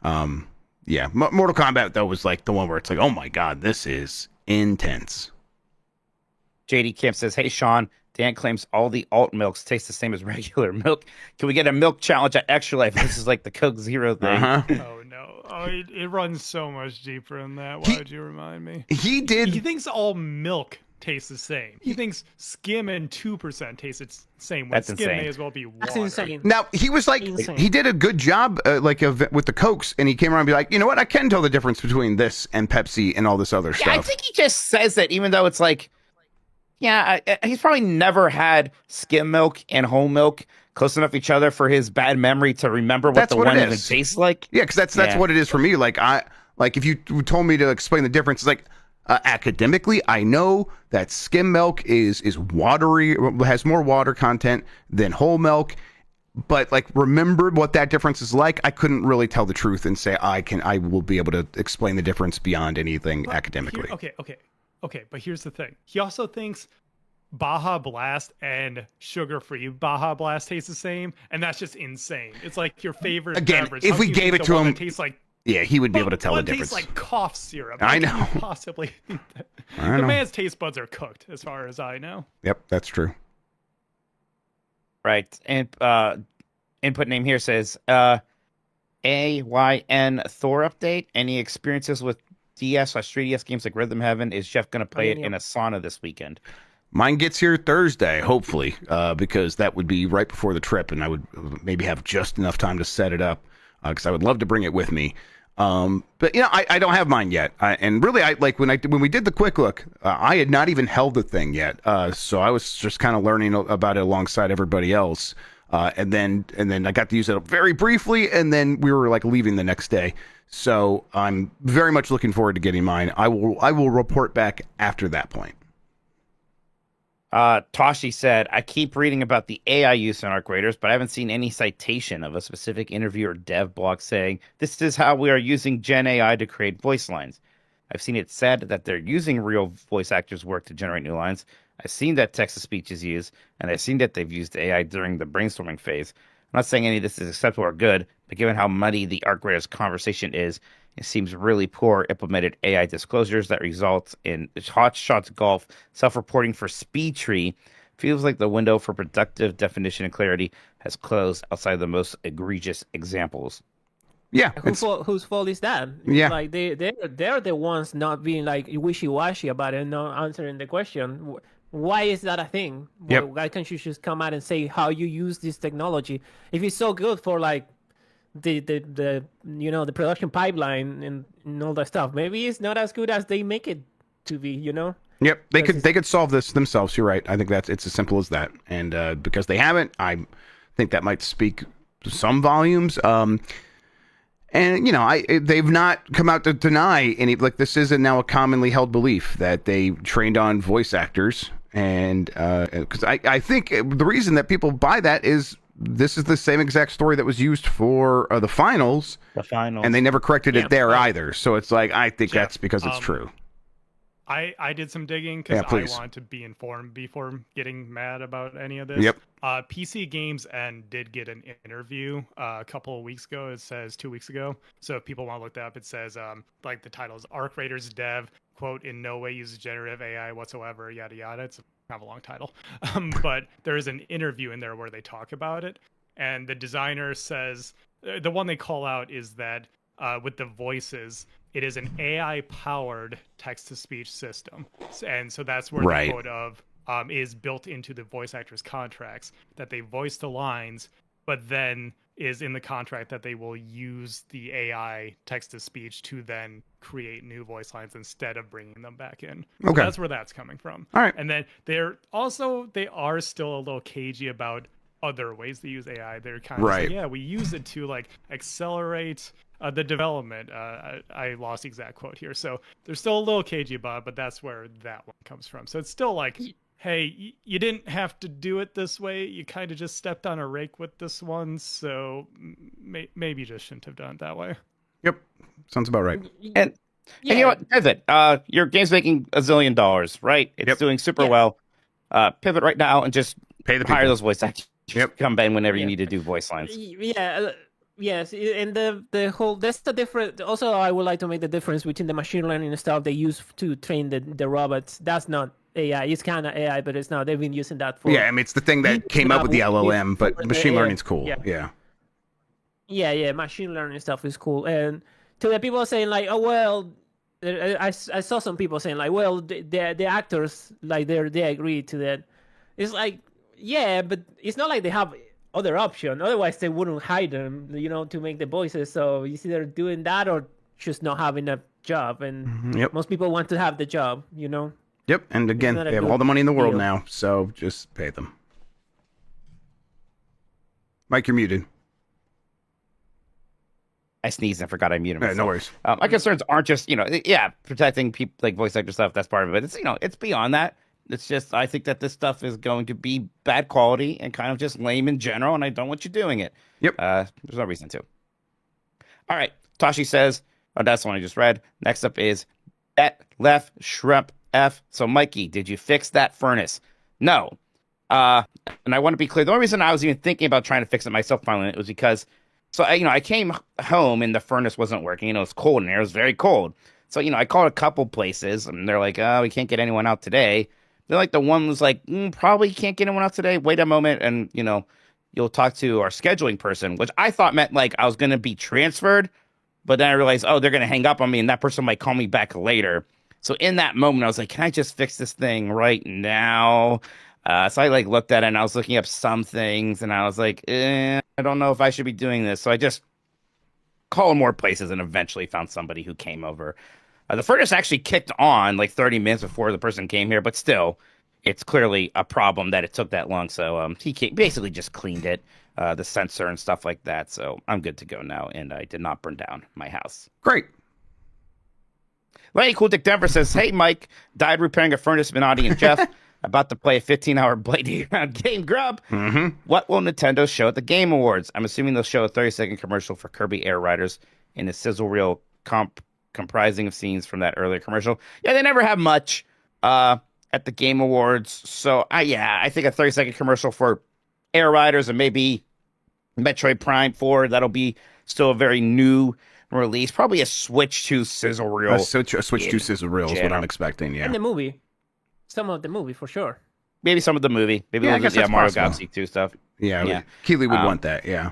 Yeah, Mortal Kombat though was like the one where it's like, oh my god, this is intense. JD Camp says, "Hey Sean, Dan claims all the alt milks taste the same as regular milk. Can we get a milk challenge at Extra Life? This is like the Coke Zero thing." Oh no! Oh, it runs so much deeper than that. Why would you remind me? He did. He thinks all milk tastes the same. He thinks skim and 2% taste the same. When That's skim insane. may as well be water. That's insane. Now he was like, Insane. he did a good job, with the Cokes, and he came around and be like, you know what, I can tell the difference between this and Pepsi and all this other Yeah, stuff. I think he just says that, even though it's like, yeah, he's probably never had skim milk and whole milk close enough to each other for his bad memory to remember what That's the what one it even is. tastes like. Yeah, because that's Yeah. what it is for me. Like if you told me to explain the difference, it's like academically, I know that skim milk is watery, has more water content than whole milk. But like, remember what that difference is like. I couldn't really tell the truth and say I will be able to explain the difference beyond anything But academically. Okay. But here's the thing. He also thinks Baja Blast and sugar-free Baja Blast taste the same, and that's just insane. It's like your favorite Again, beverage. if How we can you gave think it the to one him- that tastes like Yeah, he would be able to tell the one difference. tastes like cough syrup. I How can know. you possibly think that? I The know. man's taste buds are cooked, as far as I know. Yep, that's true. Right. And input name here says AYN Thor update. Any experiences with DS/3DS games like Rhythm Heaven? Is Jeff going to play it in a sauna this weekend? Mine gets here Thursday, hopefully, because that would be right before the trip, and I would maybe have just enough time to set it up, because I would love to bring it with me. But you know, I don't have mine yet, and really, I like when we did the quick look, I had not even held the thing yet, so I was just kind of learning about it alongside everybody else, and then I got to use it very briefly, and then we were like leaving the next day. So I'm very much looking forward to getting mine. I will report back after that point. Toshi said, "I keep reading about the AI use in Arc Raiders, but I haven't seen any citation of a specific interview or dev blog saying this is how we are using Gen AI to create voice lines. I've seen it said that they're using real voice actors' work to generate new lines. I've seen that text-to-speech is used, and I've seen that they've used AI during the brainstorming phase. I'm not saying any of this is acceptable or good, but given how muddy the Arc Raiders conversation is, it seems really poor implemented AI disclosures that result in hot shots golf self-reporting for speed tree. Feels like the window for productive definition and clarity has closed outside the most egregious examples." Yeah, Whose fault is that? Yeah. Like they're the ones not being like wishy-washy about it, not answering the question. Why is that a thing? Yep. Why can't you just come out and say how you use this technology? If it's so good for like the the production pipeline and all that stuff, maybe it's not as good as they make it to be. Yep, they Because could solve this themselves. You're right. I think it's as simple as that. And because they haven't, I think that might speak some volumes. And they've not come out to deny any. Like, this isn't now a commonly held belief that they trained on voice actors, and because I think the reason that people buy that is this is the same exact story that was used for the finals, and they never corrected it there either. So it's like, I think that's because it's true. I did some digging because I please. wanted to be informed before getting mad about any of this. Yep. PC Games N did get an interview a couple of weeks ago. It says 2 weeks ago. So if people want to look that up, it says like the title is Arc Raiders dev, quote, "in no way uses generative AI whatsoever," yada yada. It's have a long title, but there is an interview in there where they talk about it, and the designer says the one they call out is that with the voices, it is an AI-powered text-to-speech system, and so that's where Right. the quote of is built into the voice actors' contracts that they voice the lines, but then is in the contract that they will use the AI text-to-speech to then create new voice lines instead of bringing them back in. So Okay. that's where that's coming from. All right. And then they are still a little cagey about other ways to use AI. They're kind of Right. saying, yeah, we use it to like accelerate the development. I lost the exact quote here. So they're still a little cagey about it, but that's where that one comes from. So it's still like, hey, you didn't have to do it this way. You kind of just stepped on a rake with this one. So maybe you just shouldn't have done it that way. Yep. Sounds about right. And you know what? Pivot. Your game's making $1 zillion, right? It's doing super well. Pivot right now and just Pay the hire people. those voice actors. Yep. Come in whenever you need to do voice lines. Yes, and the whole that's the difference. Also, I would like to make the difference between the machine learning stuff they use to train the robots. That's not AI. It's kind of AI, but it's not. They've been using that for. Yeah, I mean, it's the thing that came up with the LLM, but machine learning's cool. Yeah. Yeah. Machine learning stuff is cool. And to the people saying like, oh well, I saw some people saying like, well, the actors like they agree to that. It's like, yeah, but it's not like they have other option. Otherwise, they wouldn't hire them, to make the voices. So it's either doing that or just not having a job. And most people want to have the job, Yep. And again, not a they have good all the money in the world deal. now, so just pay them. Mike, you're muted. I sneezed and forgot I muted Yeah, myself. no worries. My concerns aren't just, protecting people like voice actor stuff. That's part of it. But it's, it's beyond that. It's just, I think that this stuff is going to be bad quality and kind of just lame in general, and I don't want you doing it. Yep. There's no reason to. All right. Tashi says, that's the one I just read. Next up is Bet Left Shrimp F. So, Mikey, did you fix that furnace? No. And I want to be clear. The only reason I was even thinking about trying to fix it myself finally it was because, I came home and the furnace wasn't working. It was cold in there. It was very cold. So, I called a couple places and they're like, oh, we can't get anyone out today. They're like, the one was like, probably can't get anyone out today. Wait a moment. And, you'll talk to our scheduling person, which I thought meant like I was going to be transferred. But then I realized, oh, they're going to hang up on me and that person might call me back later. So in that moment, I was like, can I just fix this thing right now? So I looked at it and I was looking up some things and I was like, I don't know if I should be doing this. So I just called more places and eventually found somebody who came over. The furnace actually kicked on 30 minutes before the person came here, but still, it's clearly a problem that it took that long. So he basically just cleaned it, the sensor and stuff like that. So I'm good to go now, and I did not burn down my house. Great. Lenny Cool Dick Denver says, hey, Mike, died repairing a furnace, Minotti and Jeff. About to play a 15-hour Blade round game, Grubb. Mm-hmm. What will Nintendo show at the Game Awards? I'm assuming they'll show a 30-second commercial for Kirby Air Riders in a sizzle reel comprising of scenes from that earlier commercial. Yeah, they never have much at the Game Awards. So, I think a 30-second commercial for Air Riders and maybe Metroid Prime 4. That'll be still a very new release. Probably a Switch 2 sizzle reel. A Switch 2 sizzle reel is what general. I'm expecting, yeah. And the movie. Some of the movie, for sure. Maybe some of the movie. Maybe Yeah, I a little guess bit, that's Mario possible. Galaxy 2 stuff. Yeah. Keeley would want that, yeah.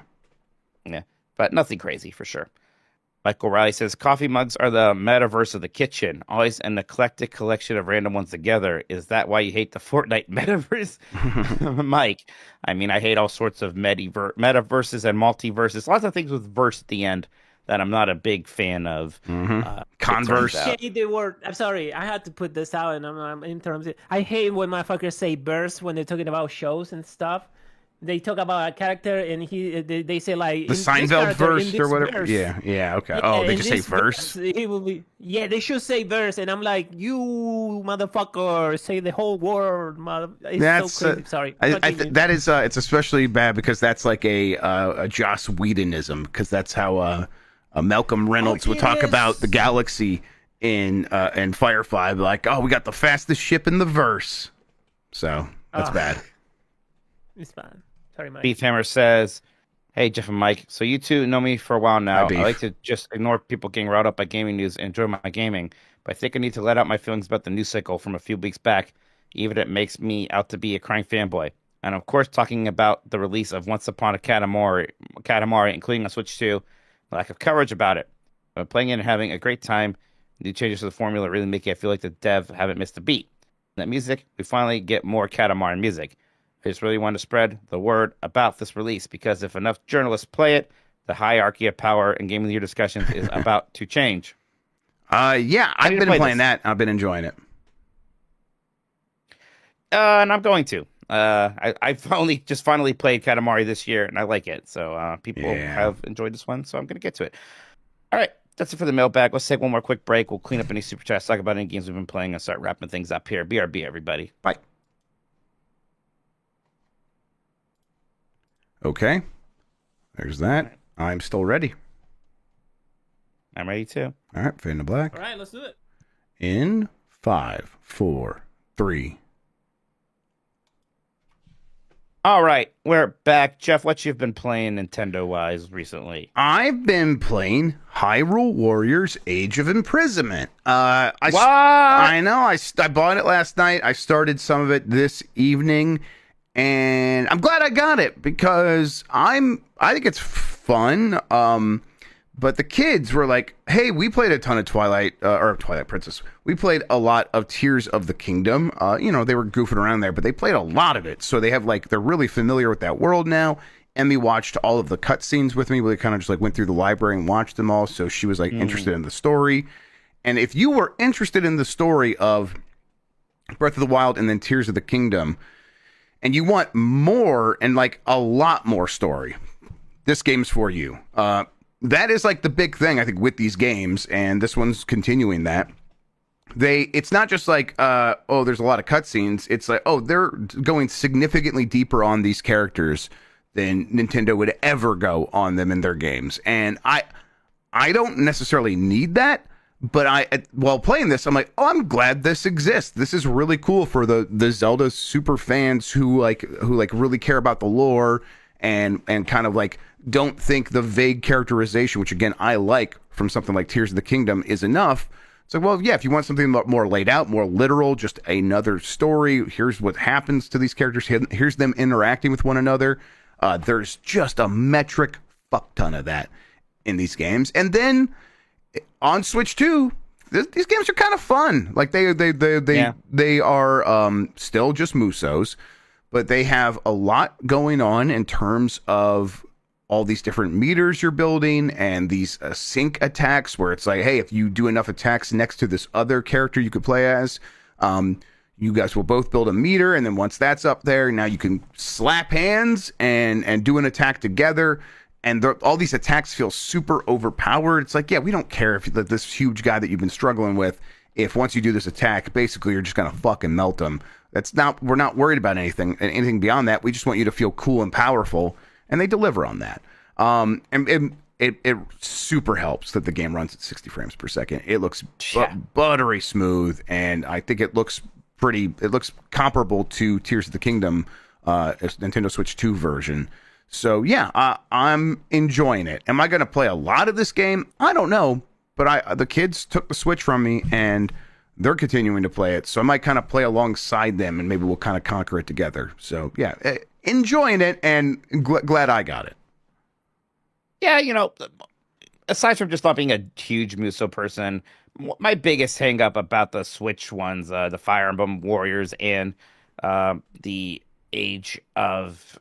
Yeah, but nothing crazy for sure. Michael Riley says, coffee mugs are the metaverse of the kitchen. Always an eclectic collection of random ones together. Is that why you hate the Fortnite metaverse? Mike, I mean, I hate all sorts of metaverses and multiverses. Lots of things with verse at the end that I'm not a big fan of. Converse. It turns out. Hate the word. I'm sorry. I had to put this out, and I'm in terms of. I hate when motherfuckers say verse when they're talking about shows and stuff. They talk about a character, and they say like The Seinfeld verse or whatever. Verse. Yeah, okay. Yeah, Oh, they in just say this verse? It will be. Yeah, they should say verse, and I'm like, you motherfucker, say the whole word, mother. It's so crazy. Sorry. That is it's especially bad because that's like a Joss Whedonism, because that's how Malcolm Reynolds would talk about the galaxy in Firefly, like, oh, we got the fastest ship in the verse. So that's bad. It's fine. Sorry, Mike. Beef Hammer says, hey, Jeff and Mike. So you two know me for a while now. Hi, Beef. I like to just ignore people getting riled up by gaming news and enjoy my gaming. But I think I need to let out my feelings about the news cycle from a few weeks back. even if it makes me out to be a crying fanboy. And of course, talking about the release of Once Upon a Katamari, including on Switch 2, lack of coverage about it. But playing it and having a great time. New changes to the formula really make it feel like the dev haven't missed a beat. That music, we finally get more Katamari music. I just really want to spread the word about this release because if enough journalists play it, the hierarchy of power in Game of the Year discussions is about to change. Yeah, I've been playing that. I've been enjoying it. And I'm going to. I finally played Katamari this year, and I like it. So people have enjoyed this one, so I'm going to get to it. All right, that's it for the mailbag. Let's take one more quick break. We'll clean up any super chats, talk about any games we've been playing, and start wrapping things up here. BRB, everybody. Bye. Okay. There's that. I'm still ready. I'm ready too. All right, fade to black. All right, let's do it. In 5, 4, 3. All right, we're back. Jeff, what you've been playing Nintendo-wise recently? I've been playing Hyrule Warriors Age of Imprisonment. What? I know. I bought it last night. I started some of it this evening, and I'm glad I got it because I think it's fun. But the kids were like, hey, we played a ton of Twilight Princess. We played a lot of Tears of the Kingdom. They were goofing around there, but they played a lot of it. So they have they're really familiar with that world now. Emmy watched all of the cutscenes with me. We kind of just went through the library and watched them all. So she was interested in the story. And if you were interested in the story of Breath of the Wild and then Tears of the Kingdom, and you want more and a lot more story, this game's for you. That is the big thing, I think, with these games, and this one's continuing that. It's not just there's a lot of cutscenes. It's they're going significantly deeper on these characters than Nintendo would ever go on them in their games. And I don't necessarily need that, but while playing this, I'm like, I'm glad this exists. This is really cool for the Zelda super fans who really care about the lore and kind of don't think the vague characterization, which again I like from something like Tears of the Kingdom, is enough. So, if you want something more laid out, more literal, just another story, here's what happens to these characters, here's them interacting with one another. There's just a metric fuck ton of that in these games. And then on Switch 2, these games are kind of fun. They are still just Musos, but they have a lot going on in terms of all these different meters you're building and these sync attacks where it's hey, if you do enough attacks next to this other character you could play as, you guys will both build a meter, and then once that's up there, now you can slap hands and do an attack together, and all these attacks feel super overpowered. It's we don't care if this huge guy that you've been struggling with, if once you do this attack, basically you're just gonna fucking melt him. We're not worried about anything beyond that. We just want you to feel cool and powerful. And they deliver on that. And it super helps that the game runs at 60 frames per second. It looks buttery smooth, and I think it looks comparable to Tears of the Kingdom, Nintendo Switch 2 version. So yeah, I'm enjoying it. Am I going to play a lot of this game? I don't know, but the kids took the Switch from me, and they're continuing to play it. So I might kind of play alongside them, and maybe we'll kind of conquer it together. So yeah. Enjoying it, and glad I got it. Yeah, aside from just not being a huge Muso person, my biggest hang up about the Switch ones, the Fire Emblem Warriors and the Age of...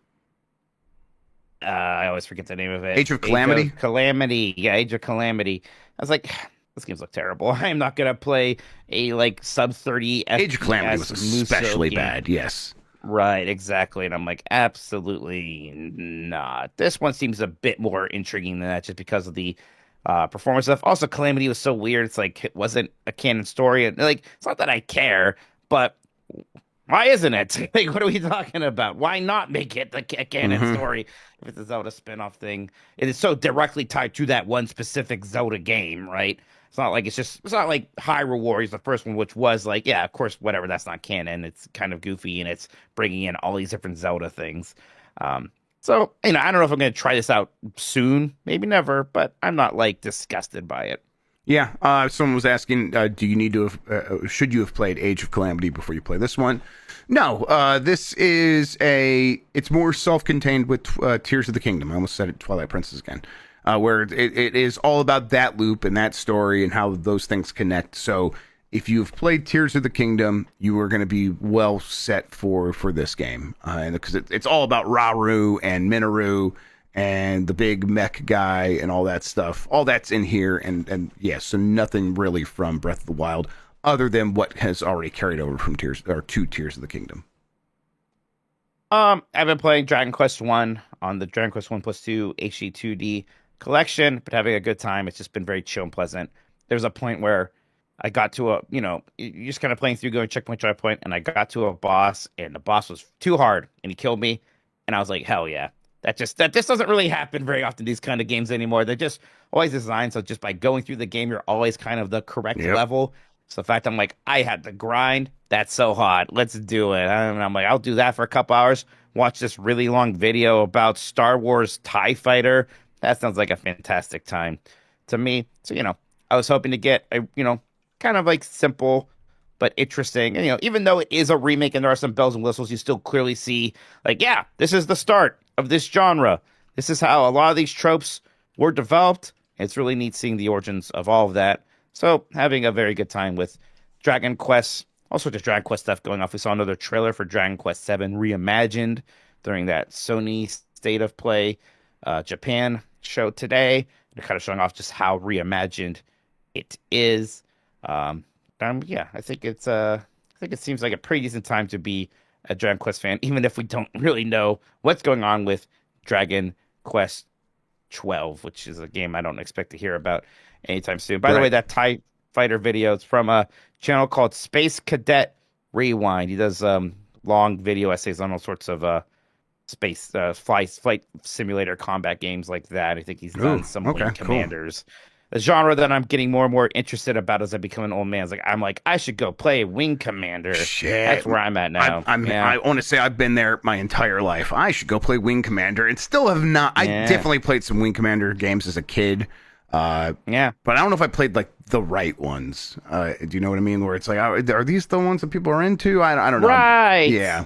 I always forget the name of it. Age of Calamity? Age of Calamity. Yeah, Age of Calamity. I was like, this games look terrible. I'm not going to play a sub 30 FPS Age of Calamity was especially game. Bad, yes. Right, exactly. And I'm like, absolutely not. This one seems a bit more intriguing than that just because of the performance stuff. Also, Calamity was so weird. It's it wasn't a canon story. And it's not that I care, but why isn't it? What are we talking about? Why not make it a canon story if it's a Zelda spinoff thing? It is so directly tied to that one specific Zelda game, right? It's not like Hyrule Warriors, the first one, which was yeah, of course, whatever, that's not canon. It's kind of goofy, and it's bringing in all these different Zelda things. So, I don't know if I'm going to try this out soon, maybe never, but I'm not disgusted by it. Yeah, someone was asking, do you need to have, should you have played Age of Calamity before you play this one? No, this is it's more self-contained with Tears of the Kingdom. I almost said it, Twilight Princess again, where it is all about that loop and that story and how those things connect. So if you've played Tears of the Kingdom, you are going to be well set for this game, and because it's all about Rauru and Minoru and the big mech guy and all that stuff. All that's in here, and yeah, so nothing really from Breath of the Wild other than what has already carried over from Tears of the Kingdom. I've been playing Dragon Quest 1 on the Dragon Quest 1 plus 2 HD 2D collection, but having a good time. It's just been very chill and pleasant. There's a point where I got to you're just kind of playing through, going checkpoint, and I got to a boss, and the boss was too hard, and he killed me, and I was like, hell yeah. That just doesn't really happen very often, these kind of games anymore. They're just always designed so just by going through the game, you're always kind of the correct level. So the fact I'm like, I had to grind, that's so hot. Let's do it. And I'm like, I'll do that for a couple hours. Watch this really long video about Star Wars TIE Fighter. That sounds like a fantastic time to me. So, I was hoping to get a, kind of like simple but interesting. And, even though it is a remake and there are some bells and whistles, you still clearly see, like, yeah, this is the start of this genre. This is how a lot of these tropes were developed. It's really neat seeing the origins of all of that. So having a very good time with Dragon Quest, all sorts of Dragon Quest stuff going off. We saw another trailer for Dragon Quest 7 Reimagined during that Sony State of Play Japan show today. They're kind of showing off just how reimagined it is. Yeah, I think it seems like a pretty decent time to be a Dragon Quest fan, even if we don't really know what's going on with Dragon Quest 12, which is a game I don't expect to hear about anytime soon. By the way, that TIE Fighter video is from a channel called Space Cadet Rewind. He does long video essays on all sorts of space flight simulator combat games like that. I think he's done some Wing Commanders. Cool. The genre that I'm getting more and more interested about as I become an old man. I'm like, I should go play Wing Commander. Shit. That's where I'm at now. I want to say I've been there my entire life. I should go play Wing Commander and still have not. I definitely played some Wing Commander games as a kid. But I don't know if I played like the right ones. Do you know what I mean? Where it's like, are these the ones that people are into? I don't know. Right. Yeah.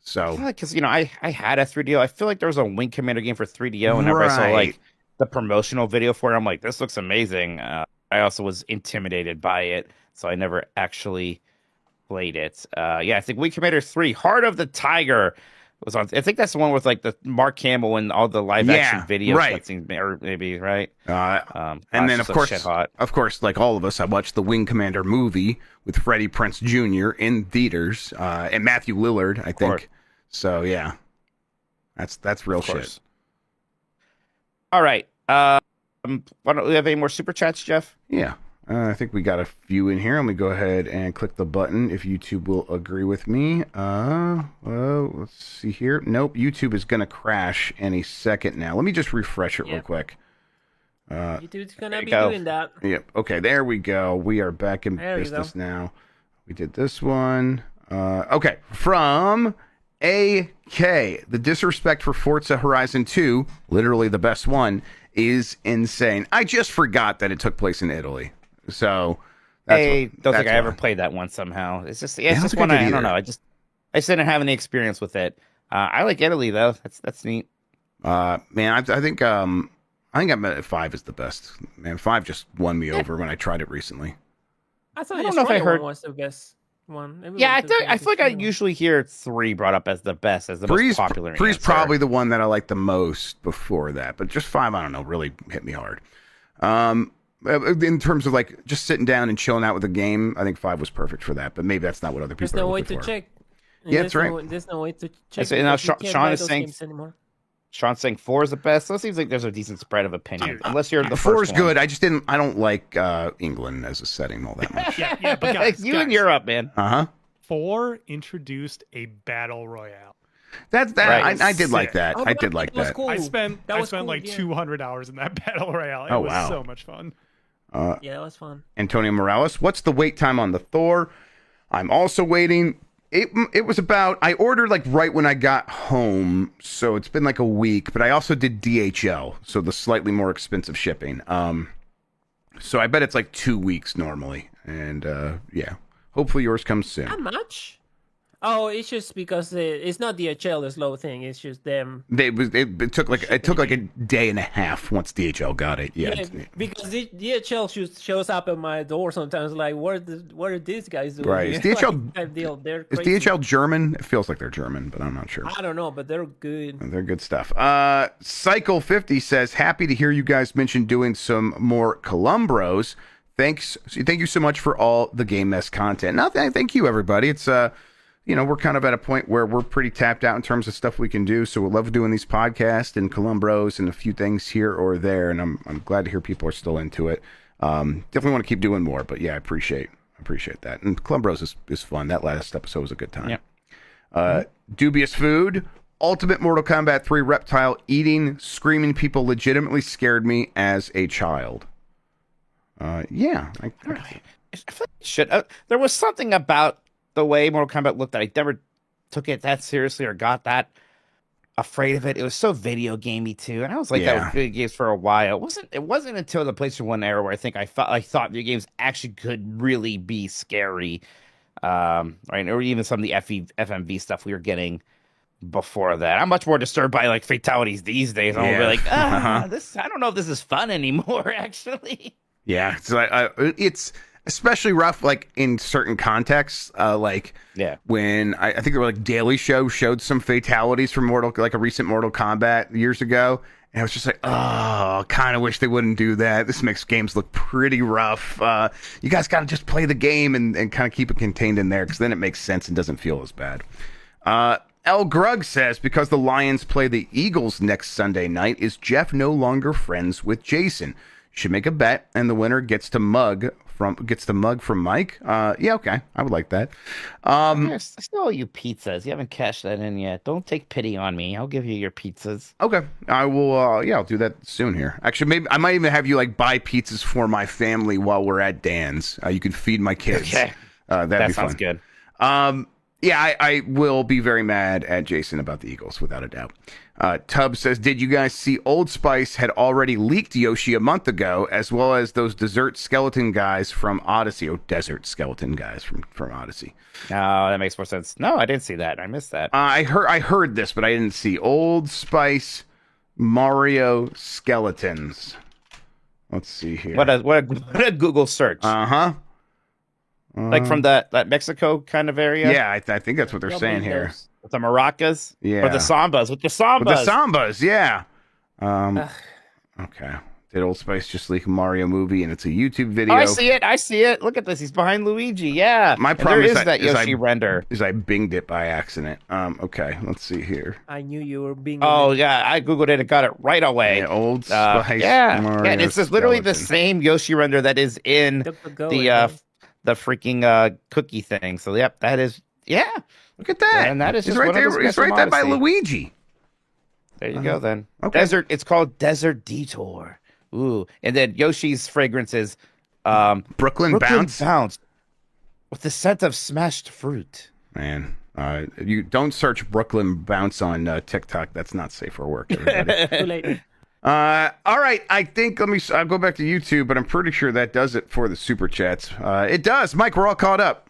So because I had a 3DO. I feel like there was a Wing Commander game for 3DO, and whenever I saw like the promotional video for it, I'm like, this looks amazing. I also was intimidated by it, so I never actually played it. I think Wing Commander 3, Heart of the Tiger was on. I think that's the one with like the Mark Hamill and all the live action videos. Right. Or maybe right. And then of course, like all of us, I watched the Wing Commander movie with Freddie Prinze Jr. in theaters, and Matthew Lillard, I think. So yeah, that's real shit. All right. Why don't we have any more super chats, Jeff? Yeah. I think we got a few in here. Let me go ahead and click the button if YouTube will agree with me. Let's see here. Nope, YouTube is going to crash any second now. Let me just refresh it real quick. YouTube's going to be doing that. Yep. Okay, there we go. We are back in business now. We did this one. Okay, from AK, the disrespect for Forza Horizon 2, literally the best one, is insane. I just forgot that it took place in Italy. So I don't think I ever played that one somehow. It's just one I don't know. I just didn't have any experience with it. I like Italy though. That's neat. Man, I think I'm at 5 is the best. Man, 5 just won me over when I tried it recently. I don't know if I heard was the best one. I feel like I usually hear 3 brought up as the best, as the most popular. 3's probably the one that I like the most before that, but just 5, I don't know, really hit me hard. In terms of like just sitting down and chilling out with a game, I think 5 was perfect for that. But maybe that's not what other people. There's no way to check. Yeah, that's right. There's no way to check. Now Sean is saying. Sean's saying 4 is the best. So it seems like there's a decent spread of opinion. Unless you're the 4 is good. I don't like England as a setting all that much. yeah, but guys, in Europe, man. 4 introduced a battle royale. That's that. Right. I did like that. I did like that. Cool. I spent like 200 hours in that battle royale. It was so much fun. Yeah, that was fun. Antonio Morales, what's the wait time on the Thor? I'm also waiting. It was about, I ordered like right when I got home, so it's been like a week, but I also did DHL, so the slightly more expensive shipping. So I bet it's like 2 weeks normally. And yeah, hopefully yours comes soon. How much? Oh, it's just because it's not DHL, the slow thing. It's just them. It took like a day and a half once DHL got it. Yeah, because DHL shows up at my door sometimes. Like, what are these guys doing? Right. Is DHL they're is crazy. DHL German? It feels like they're German, but I'm not sure. I don't know, but they're good. They're good stuff. Cycle 50 says, happy to hear you guys mention doing some more Columbros. Thank you so much for all the Game Mess content. No, thank you, everybody. It's we're kind of at a point where we're pretty tapped out in terms of stuff we can do. So we love doing these podcasts and Columbros and a few things here or there. And I'm glad to hear people are still into it. Definitely want to keep doing more, but yeah, I appreciate that. And Columbros is fun. That last episode was a good time. Yeah. Dubious Food, Ultimate Mortal Kombat 3 reptile eating, screaming people legitimately scared me as a child. Yeah. I feel like there was something about the way Mortal Kombat looked that I never took it that seriously or got that afraid of it. It was so video gamey too, and I was like that with video games for a while. It wasn't until the PlayStation 1 era where I thought video games actually could really be scary, right? Or even some of the FMV stuff we were getting before that. I'm much more disturbed by like fatalities these days. I'll be like, this. I don't know if this is fun anymore. Actually, yeah, it's especially rough, like in certain contexts, when I think there were like Daily Show showed some fatalities from a recent Mortal Kombat years ago, and I was just like, oh, kind of wish they wouldn't do that. This makes games look pretty rough. You guys got to just play the game and kind of keep it contained in there, because then it makes sense and doesn't feel as bad. L. Grug says, because the Lions play the Eagles next Sunday night, is Jeff no longer friends with Jason? Should make a bet, and the winner gets the mug from Mike. Yeah, okay, I would like that. I still owe you pizzas. You haven't cashed that in yet. Don't take pity on me. I'll give you your pizzas. Okay, I will. I'll do that soon here. Actually, maybe I might even have you like buy pizzas for my family while we're at Dan's. You can feed my kids. Okay, that sounds fun. Good. Yeah, I will be very mad at Jason about the Eagles, without a doubt. Tubbs says, did you guys see Old Spice had already leaked Yoshi a month ago, as well as those desert skeleton guys from Odyssey? Oh, desert skeleton guys from Odyssey. Oh, that makes more sense. No, I didn't see that. I missed that. I heard this, but I didn't see Old Spice Mario skeletons. Let's see here. What a Google search. Uh-huh. Like from that Mexico kind of area? Yeah, I think that's what they're saying here. With the maracas? Yeah. Or the sambas? With the sambas. With the sambas, yeah. Okay. Did Old Spice just leak a Mario movie, and it's a YouTube video? Oh, I see it. Look at this. He's behind Luigi. Yeah. My problem is that Yoshi render. I binged it by accident. Okay, let's see here. I knew you were being. Oh, yeah. I Googled it and got it right away. Yeah, Old Spice Mario and it's literally the same Yoshi render that is in the freaking cookie thing. So, yep, that is, Look at that. And that is just right there. He's right there by Luigi. There you go, then. Okay. Desert. It's called Desert Detour. Ooh. And then Yoshi's fragrance is Brooklyn Bounce with the scent of smashed fruit. Man, you don't search Brooklyn Bounce on TikTok. That's not safe for work, everybody. Too late. All right, I think I'll go back to YouTube, but I'm pretty sure that does it for the super chats. It does. Mike, we're all caught up.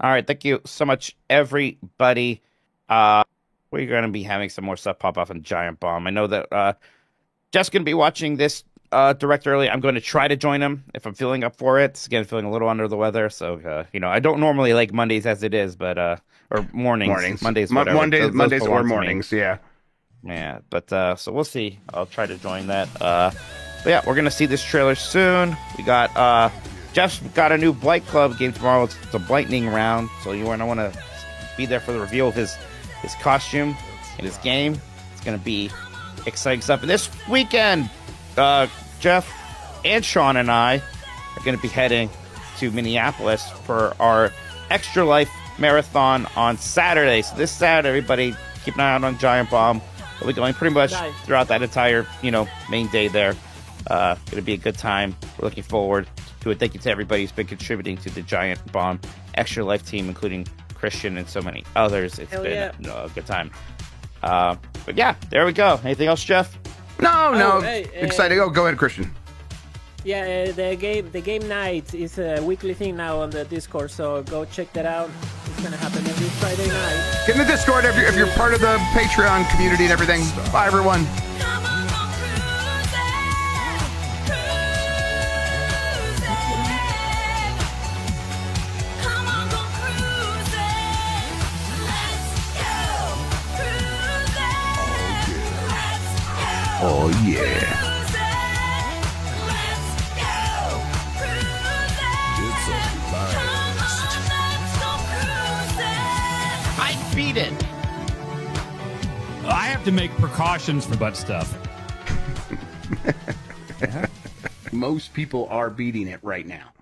All right, thank you so much, everybody. We're going to be having some more stuff pop off on Giant Bomb. I know that Jeff's going to be watching this direct early. I'm going to try to join him if I'm feeling up for it. Again, feeling a little under the weather, so I don't normally like Mondays as it is, but or mornings. Mondays, whatever. Mondays or mornings, yeah. Yeah, but so we'll see. I'll try to join that. But yeah, we're gonna see this trailer soon. We got Jeff's got a new Blight Club game tomorrow. It's the Lightning round, so you want to be there for the reveal of his costume and his game. It's gonna be exciting stuff. And this weekend, Jeff and Sean and I are gonna be heading to Minneapolis for our Extra Life Marathon on Saturday. So this Saturday, everybody keep an eye out on Giant Bomb. We'll be going pretty much throughout that entire, main day there. Going to be a good time. We're looking forward to it. Thank you to everybody who's been contributing to the Giant Bomb Extra Life team, including Christian and so many others. It's been a good time. But yeah, there we go. Anything else, Jeff? No. Exciting. Oh, go ahead, Christian. Yeah, the game night is a weekly thing now on the Discord, so go check that out. It's gonna happen every Friday night. Get in the Discord if you're part of the Patreon community and everything. Bye, everyone. Come on, go cruising, cruising. Come on, go cruising. Let's go cruising. Let's go. Oh, yeah. I beat it. I have to make precautions for butt stuff. Most people are beating it right now.